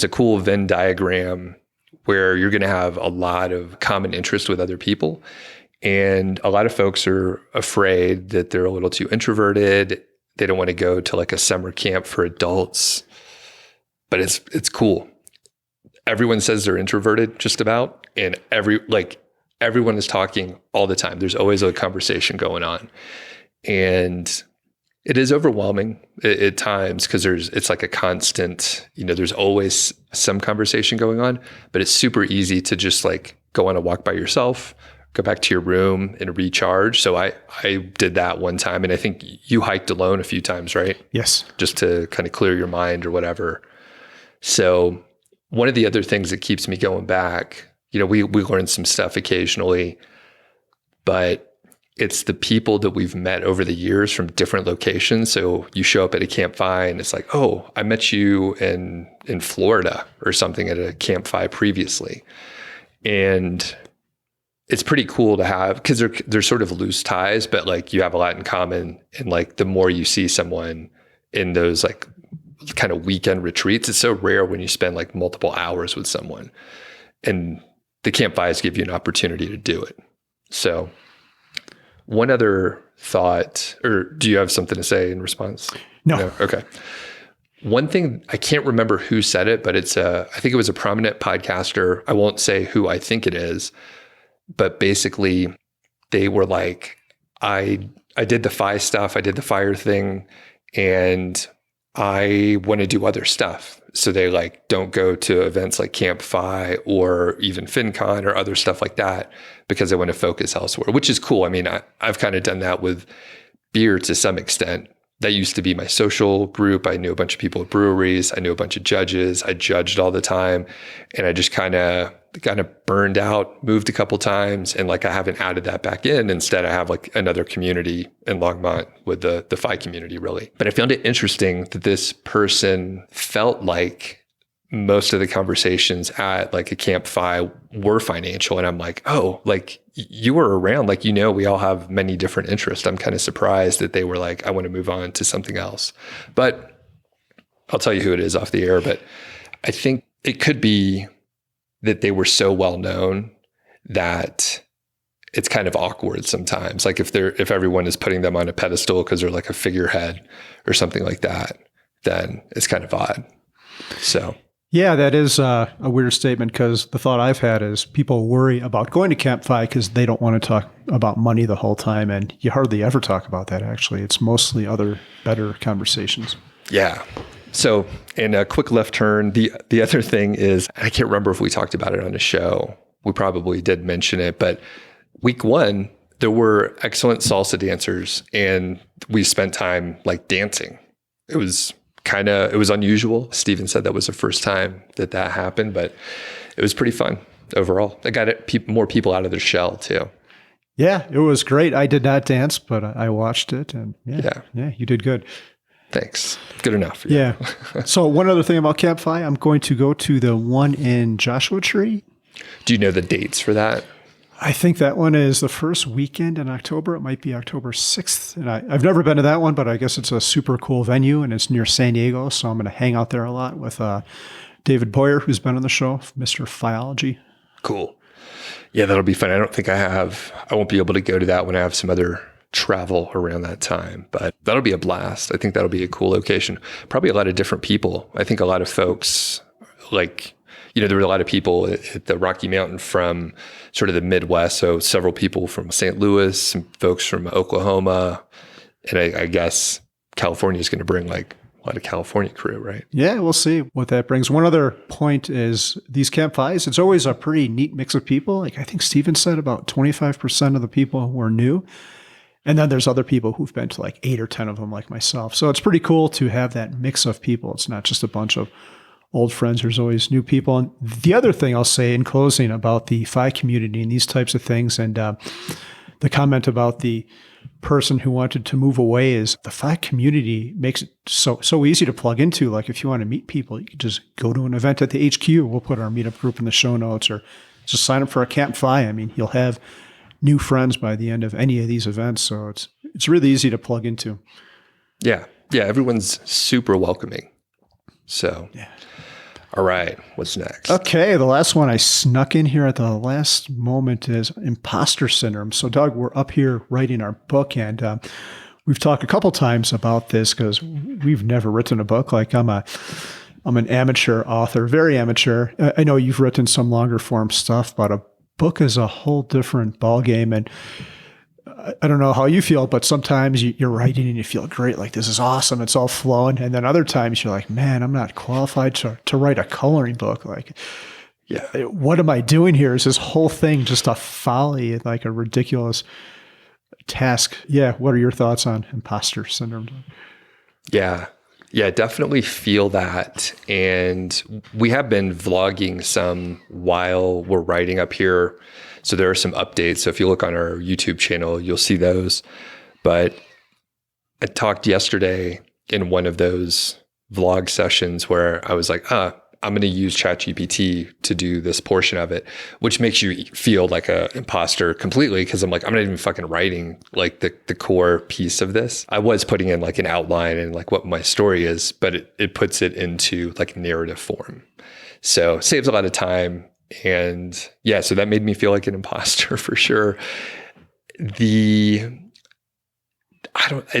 a cool Venn diagram where you're going to have a lot of common interest with other people. And a lot of folks are afraid that they're a little too introverted. They don't want to go to a summer camp for adults, but it's cool. Everyone says they're introverted just about, and everyone is talking all the time. There's always a conversation going on. And it is overwhelming at times because it's like a constant, there's always some conversation going on, but it's super easy to just go on a walk by yourself, go back to your room and recharge. So I did that one time, and I think you hiked alone a few times, right? Yes. Just to kind of clear your mind or whatever. So one of the other things that keeps me going back, we learn some stuff occasionally, but it's the people that we've met over the years from different locations. So you show up at a CampFI and it's like, oh, I met you in Florida or something at a CampFI previously. And it's pretty cool to have, because they're sort of loose ties, but you have a lot in common. And the more you see someone in those kind of weekend retreats, it's so rare when you spend multiple hours with someone, and the CampFIs give you an opportunity to do it. So one other thought, or do you have something to say in response? No. Okay. One thing, I can't remember who said it, but I think it was a prominent podcaster. I won't say who I think it is, but basically they were like, I did the FI stuff, I did the FIRE thing, and I want to do other stuff. So they don't go to events like CampFI or even FinCon or other stuff like that because they want to focus elsewhere, which is cool. I mean, I've kind of done that with beer to some extent. That used to be my social group. I knew a bunch of people at breweries. I knew a bunch of judges. I judged all the time. And I just kind of burned out, moved a couple times. And I haven't added that back in. Instead, I have another community in Longmont with the FI community, really. But I found it interesting that this person felt like most of the conversations at a CampFI were financial. And I'm like, oh, you were around, we all have many different interests. I'm kind of surprised that they were like, I want to move on to something else. But I'll tell you who it is off the air. But I think it could be that they were so well known that it's kind of awkward sometimes. Like if everyone is putting them on a pedestal because they're like a figurehead or something like that, then it's kind of odd. So yeah, that is a weird statement, because the thought I've had is people worry about going to CampFI because they don't want to talk about money the whole time. And you hardly ever talk about that, actually. It's mostly other better conversations. Yeah. So in a quick left turn, the other thing is, I can't remember if we talked about it on the show. We probably did mention it, but week 1, there were excellent salsa dancers and we spent time like dancing. It was unusual. Steven said that was the first time that happened, but it was pretty fun overall. It got more people out of their shell too. Yeah, it was great. I did not dance, but I watched it, and yeah, you did good. Thanks. Good enough. Yeah. So one other thing about CampFI, I'm going to go to the one in Joshua Tree. Do you know the dates for that? I think that one is the first weekend in October. It might be October 6th. And I've never been to that one, but I guess it's a super cool venue and it's near San Diego. So I'm going to hang out there a lot with David Baughier, who's been on the show, Mr. Phiology. Cool. Yeah, that'll be fun. I don't think I won't be able to go to that when I have some other travel around that time, but that'll be a blast. I think that'll be a cool location. Probably a lot of different people. I think a lot of folks there were a lot of people at the Rocky Mountain from sort of the Midwest. So several people from St. Louis, some folks from Oklahoma. And I guess California is going to bring like a lot of California crew, right? Yeah, we'll see what that brings. One other point is these CampFIs, it's always a pretty neat mix of people. Like I think Steven said about 25% of the people were new. And then there's other people who've been to like 8 or 10 of them like myself. So it's pretty cool to have that mix of people. It's not just a bunch of old friends. There's always new people. And the other thing I'll say in closing about the FI community and these types of things, and the comment about the person who wanted to move away, is the FI community makes it so easy to plug into. Like if you want to meet people, you can just go to an event at the HQ. We'll put our meetup group in the show notes, or just sign up for a CampFI. I mean, you'll have new friends by the end of any of these events. So it's really easy to plug into. Yeah. Yeah. Everyone's super welcoming. So, yeah. All right. What's next? Okay. The last one I snuck in here at the last moment is imposter syndrome. So Doug, we're up here writing our book, and we've talked a couple times about this because we've never written a book. Like I'm an amateur author, very amateur. I know you've written some longer form stuff, but a book is a whole different ballgame. And I don't know how you feel, but sometimes you're writing and you feel great. Like, this is awesome. It's all flowing. And then other times you're like, man, I'm not qualified to write a coloring book. Like, yeah, what am I doing here? Is this whole thing just a folly, like a ridiculous task? Yeah. What are your thoughts on imposter syndrome? Yeah. Yeah, definitely feel that. And we have been vlogging some while we're writing up here. So there are some updates. So if you look on our YouTube channel, you'll see those. But I talked yesterday in one of those vlog sessions where I was like, I'm going to use ChatGPT to do this portion of it, which makes you feel like an imposter completely. Cause I'm like, I'm not even fucking writing like the core piece of this. I was putting in like an outline and like what my story is, but it puts it into like narrative form. So saves a lot of time. And yeah, so that made me feel like an imposter for sure. It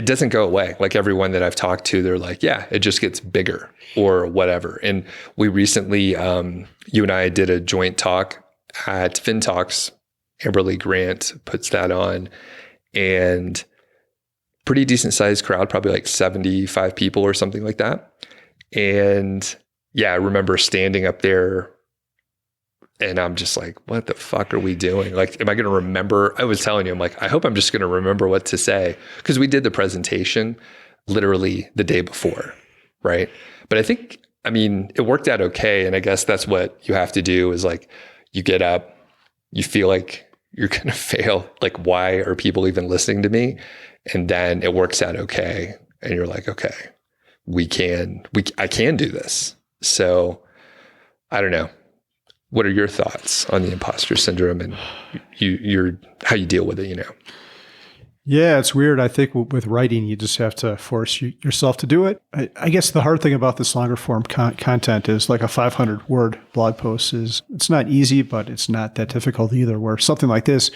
doesn't go away. Like everyone that I've talked to, they're like, yeah, it just gets bigger or whatever. And we recently, you and I did a joint talk at FinTalks. Amberly Grant puts that on, and pretty decent sized crowd, probably like 75 people or something like that. And yeah, I remember standing up there and I'm just like, what the fuck are we doing? Like, am I going to remember? I was telling you, I'm like, I hope I'm just going to remember what to say. Because we did the presentation literally the day before, right? But it worked out okay. And I guess that's what you have to do is like, you get up, you feel like you're going to fail. Like, why are people even listening to me? And then it works out okay. And you're like, okay, I can do this. So I don't know. What are your thoughts on the imposter syndrome and how you deal with it, Yeah, it's weird. I think with writing, you just have to force yourself to do it. I guess the hard thing about this longer form content is like a 500-word blog post it's not easy, but it's not that difficult either, where something like this,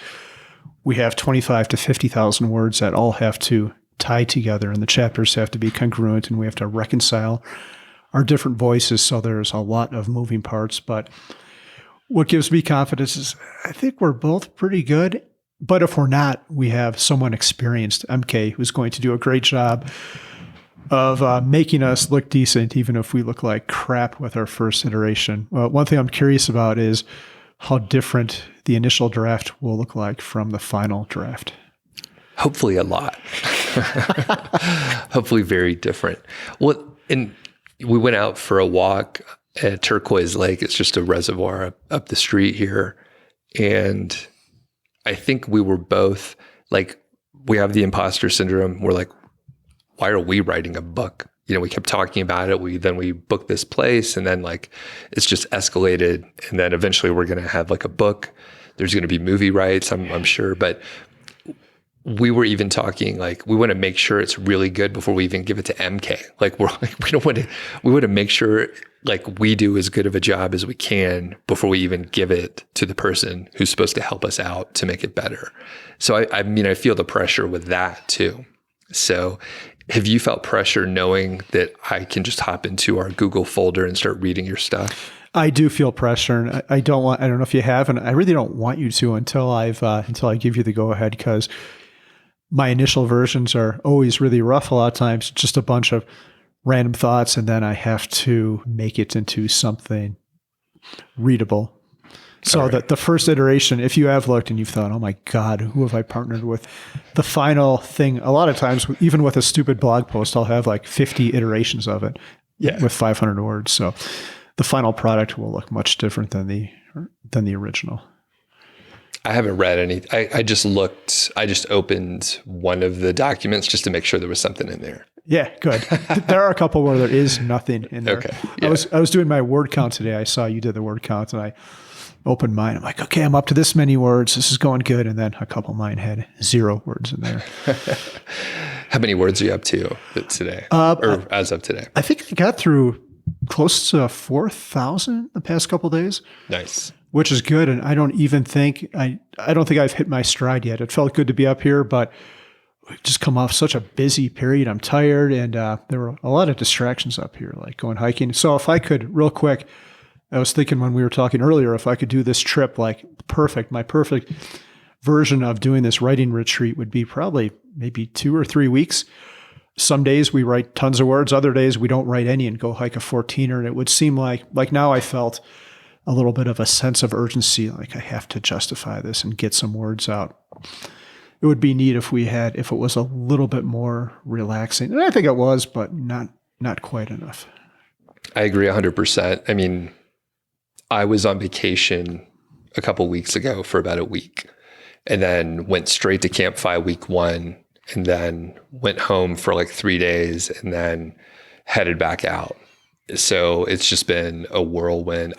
we have 25 to 50,000 words that all have to tie together, and the chapters have to be congruent, and we have to reconcile our different voices. So there's a lot of moving parts. But what gives me confidence is I think we're both pretty good. But if we're not, we have someone experienced, MK, who's going to do a great job of making us look decent, even if we look like crap with our first iteration. One thing I'm curious about is how different the initial draft will look like from the final draft. Hopefully a lot. Hopefully very different. Well, and we went out for a walk at Turquoise Lake. It's just a reservoir up the street here. And I think we were both like, we have the imposter syndrome. We're like, why are we writing a book? You know, we kept talking about it. We booked this place, and then like, it's just escalated. And then eventually we're going to have like a book. There's going to be movie rights, I'm sure. But we were even talking like, we want to make sure it's really good before we even give it to MK. Like we want to make sure like we do as good of a job as we can before we even give it to the person who's supposed to help us out to make it better. So I mean, I feel the pressure with that too. So have you felt pressure knowing that I can just hop into our Google folder and start reading your stuff? I do feel pressure, and I don't know if you have, and I really don't want you to until I give you the go ahead, because my initial versions are always really rough. A lot of times, just a bunch of random thoughts, and then I have to make it into something readable. So right. The first iteration, if you have looked and you've thought, oh my God, who have I partnered with? The final thing, a lot of times, even with a stupid blog post, I'll have like 50 iterations of it with 500 words. So the final product will look much different than the original. I haven't read any. I just opened one of the documents just to make sure there was something in there. Yeah, good. There are a couple where there is nothing in there. Okay. Yeah. I was doing my word count today. I saw you did the word count, and I opened mine. I'm like, okay, I'm up to this many words. This is going good. And then a couple of mine had 0 words in there. How many words are you up to today? Or as of today? I think I got through close to 4,000 the past couple of days. Nice. Which is good. And I don't even think, I don't think I've hit my stride yet. It felt good to be up here, but we've just come off such a busy period. I'm tired, and there were a lot of distractions up here, like going hiking. So if I could, real quick, I was thinking when we were talking earlier, if I could do this trip, like my perfect version of doing this writing retreat would be probably maybe 2 or 3 weeks. Some days we write tons of words. Other days we don't write any and go hike a 14er. And it would seem like now I felt a little bit of a sense of urgency, like I have to justify this and get some words out. It would be neat if it was a little bit more relaxing. And I think it was, but not quite enough. I agree 100%. I mean, I was on vacation a couple weeks ago for about a week, and then went straight to CampFI week 1, and then went home for like 3 days, and then headed back out. So it's just been a whirlwind.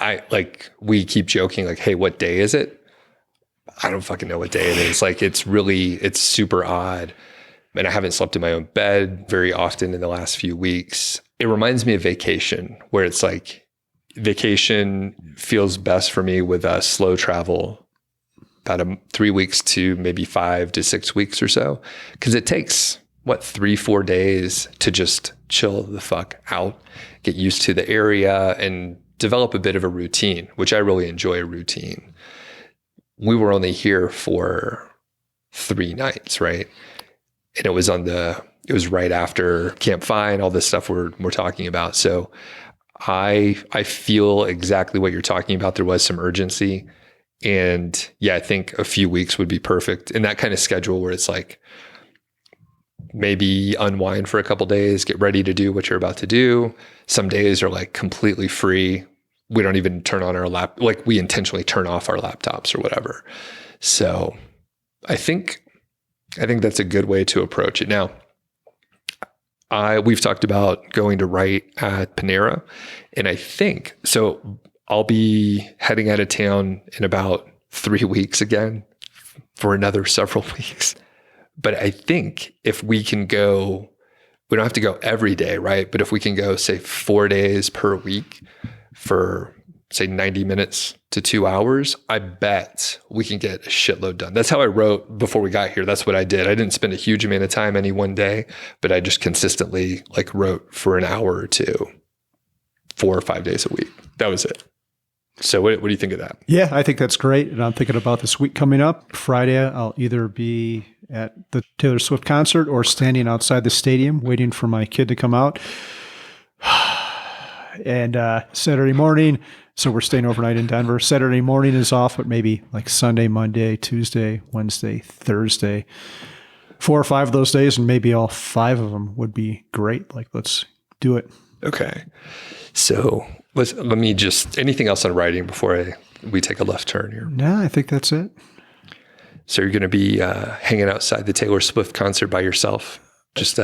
We keep joking like, hey, what day is it? I don't fucking know what day it is. Like, it's super odd. And I haven't slept in my own bed very often in the last few weeks. It reminds me of vacation, where it's like vacation feels best for me with slow travel, about 3 weeks to maybe 5 to 6 weeks or so. Cause it takes 3-4 days to just chill the fuck out, get used to the area, and develop a bit of a routine, which I really enjoy a routine. We were only here for 3 nights, right? And it was right after CampFI and all this stuff we're talking about. So I feel exactly what you're talking about. There was some urgency. And yeah, I think a few weeks would be perfect in that kind of schedule where it's like, maybe unwind for a couple days, get ready to do what you're about to do. Some days are like completely free. We don't even turn on our we intentionally turn off our laptops or whatever. So I think that's a good way to approach it. Now, we've talked about going to write at Panera, and I think, so I'll be heading out of town in about 3 weeks again for another several weeks. But I think if we can go, we don't have to go every day, right? But if we can go, say, 4 days per week for, say, 90 minutes to 2 hours, I bet we can get a shitload done. That's how I wrote before we got here. That's what I did. I didn't spend a huge amount of time any one day, but I just consistently like wrote for an hour or two, 4 or 5 days a week. That was it. So what do you think of that? Yeah, I think that's great. And I'm thinking about this week coming up. Friday, I'll either be at the Taylor Swift concert or standing outside the stadium waiting for my kid to come out. And Saturday morning, so we're staying overnight in Denver. Saturday morning is off, but maybe like Sunday, Monday, Tuesday, Wednesday, Thursday. 4 or 5 of those days, and maybe all 5 of them would be great. Like, let's do it. Okay. So let me just, anything else on writing before we take a left turn here? No, I think that's it. So you're going to be hanging outside the Taylor Swift concert by yourself, just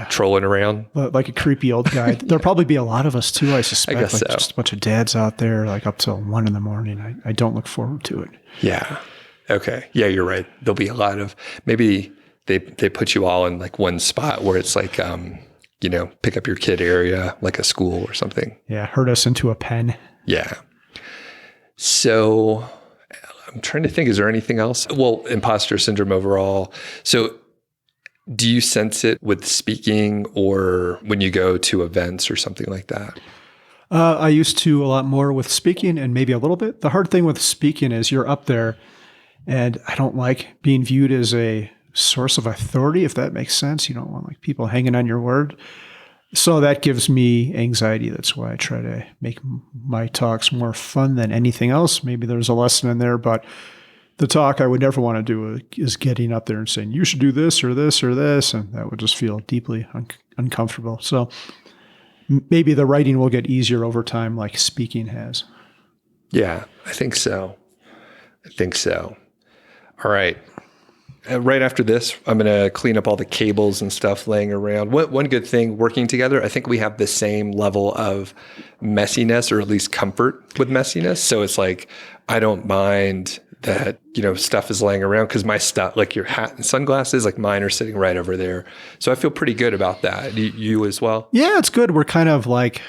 trolling around? Like a creepy old guy. There'll probably be a lot of us too, I suspect. I guess so. Just a bunch of dads out there, like up till 1 a.m. I don't look forward to it. Yeah. Okay. Yeah, you're right. There'll be a lot of, maybe they put you all in like one spot where it's like, pick up your kid area, like a school or something. Yeah, herd us into a pen. Yeah. So I'm trying to think, is there anything else? Well, imposter syndrome overall. So do you sense it with speaking or when you go to events or something like that? I used to a lot more with speaking and maybe a little bit. The hard thing with speaking is you're up there and I don't like being viewed as a source of authority, if that makes sense. You don't want like people hanging on your word. So that gives me anxiety. That's why I try to make my talks more fun than anything else. Maybe there's a lesson in there, but the talk I would never want to do is getting up there and saying, you should do this or this or this. And that would just feel deeply uncomfortable. So maybe the writing will get easier over time like speaking has. Yeah, I think so. All right. Right after this, I'm going to clean up all the cables and stuff laying around. One good thing working together, I think we have the same level of messiness or at least comfort with messiness. So it's like, I don't mind that, stuff is laying around because my stuff, like your hat and sunglasses, like mine are sitting right over there. So I feel pretty good about that. You as well? Yeah, it's good. We're kind of like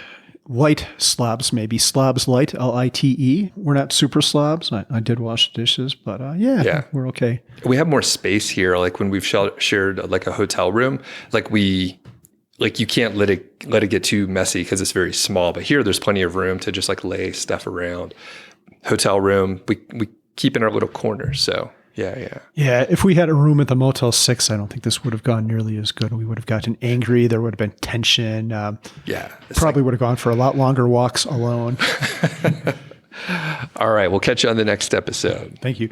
light slobs, maybe slobs light, Lite. We're not super slobs. I did wash the dishes, but yeah, we're okay. We have more space here. Like when we've shared like a hotel room, you can't let it get too messy because it's very small. But here, there's plenty of room to just like lay stuff around. Hotel room, we keep in our little corner. So yeah. If we had a room at the Motel 6, I don't think this would have gone nearly as good. We would have gotten angry. There would have been tension. Probably would have gone for a lot longer walks alone. All right. We'll catch you on the next episode. Thank you.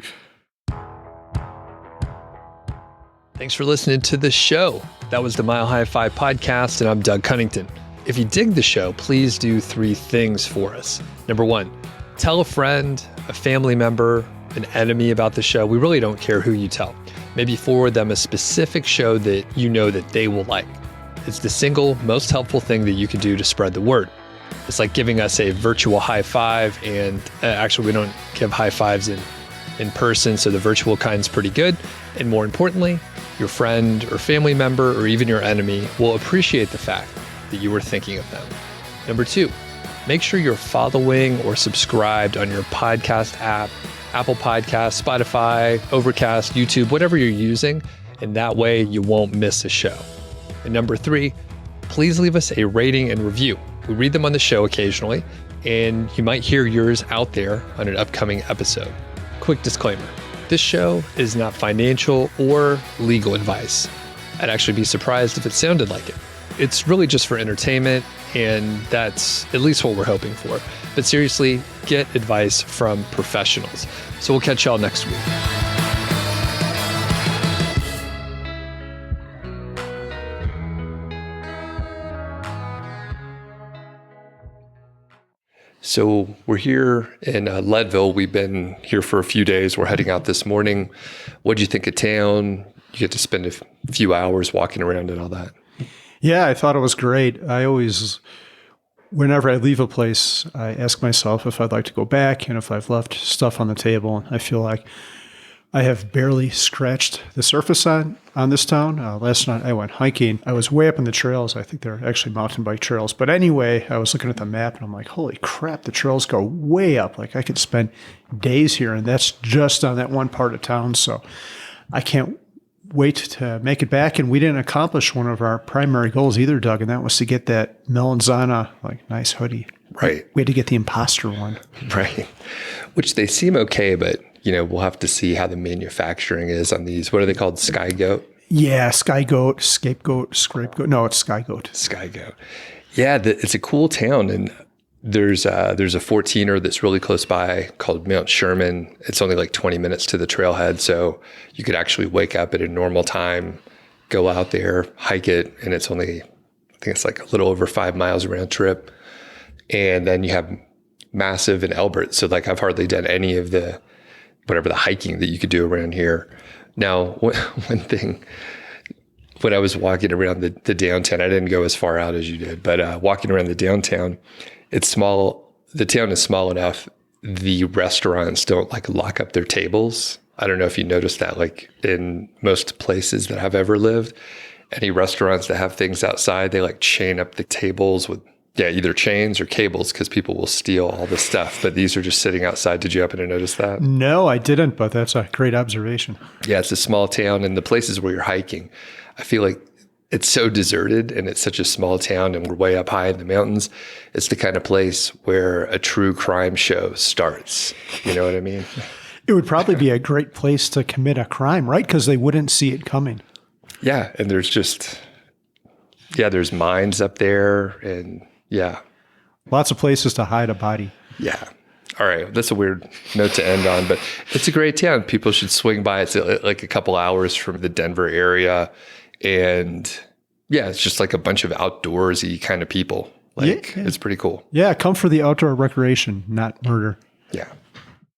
Thanks for listening to the show. That was the Mile High 5 podcast, and I'm Doug Cunnington. If you dig the show, please do 3 things for us. Number 1, tell a friend, a family member, an enemy about the show. We really don't care who you tell. Maybe forward them a specific show that you know that they will like. It's the single most helpful thing that you can do to spread the word. It's like giving us a virtual high five, and actually we don't give high fives in person, so the virtual kind's pretty good. And more importantly, your friend or family member or even your enemy will appreciate the fact that you were thinking of them. Number 2, make sure you're following or subscribed on your podcast app, Apple Podcasts, Spotify, Overcast, YouTube, whatever you're using, and that way you won't miss a show. And number 3, please leave us a rating and review. We read them on the show occasionally, and you might hear yours out there on an upcoming episode. Quick disclaimer, this show is not financial or legal advice. I'd actually be surprised if it sounded like it. It's really just for entertainment, and that's at least what we're hoping for. But seriously, get advice from professionals. So we'll catch y'all next week. So we're here in Leadville. We've been here for a few days. We're heading out this morning. What'd you think of town? You get to spend a few hours walking around and all that. Yeah, I thought it was great. Whenever I leave a place, I ask myself if I'd like to go back and if I've left stuff on the table. I feel like I have barely scratched the surface on this town. Last night I went hiking. I was way up in the trails. I think they're actually mountain bike trails. But anyway, I was looking at the map and I'm like, holy crap, the trails go way up. Like I could spend days here, and that's just on that one part of town. So I can't wait to make it back. And we didn't accomplish one of our primary goals either, Doug, and that was to get that Melanzana, like nice hoodie. Right. We had to get the Imposter one. Right. Which they seem okay, but we'll have to see how the manufacturing is on these. What are they called? Sky Goat? Yeah, Sky Goat, Scapegoat, Scrapegoat. No, it's Sky Goat. Sky Goat. Yeah, it's a cool town. And there's a 14er that's really close by called Mount Sherman. It's only like 20 minutes to the trailhead. So you could actually wake up at a normal time, go out there, hike it. And it's only, I think it's like a little over 5 miles round trip. And then you have Massive and Elbert. So like I've hardly done any of the hiking that you could do around here. Now, one thing, when I was walking around the downtown, I didn't go as far out as you did, but walking around the downtown, it's small. The town is small enough. The restaurants don't like lock up their tables. I don't know if you noticed that, like in most places that I've ever lived, any restaurants that have things outside, they like chain up the tables with either chains or cables because people will steal all the stuff. But these are just sitting outside. Did you happen to notice that? No, I didn't, but that's a great observation. Yeah, it's a small town, and the places where you're hiking, I feel like it's so deserted and it's such a small town and we're way up high in the mountains. It's the kind of place where a true crime show starts. You know what I mean? It would probably be a great place to commit a crime, right? Because they wouldn't see it coming. Yeah, and there's mines up there and lots of places to hide a body. Yeah. All right. That's a weird note to end on, but it's a great town. People should swing by. It's like a couple hours from the Denver area. And it's just like a bunch of outdoorsy kind of people. It's pretty cool. Yeah. Come for the outdoor recreation, not murder. Yeah.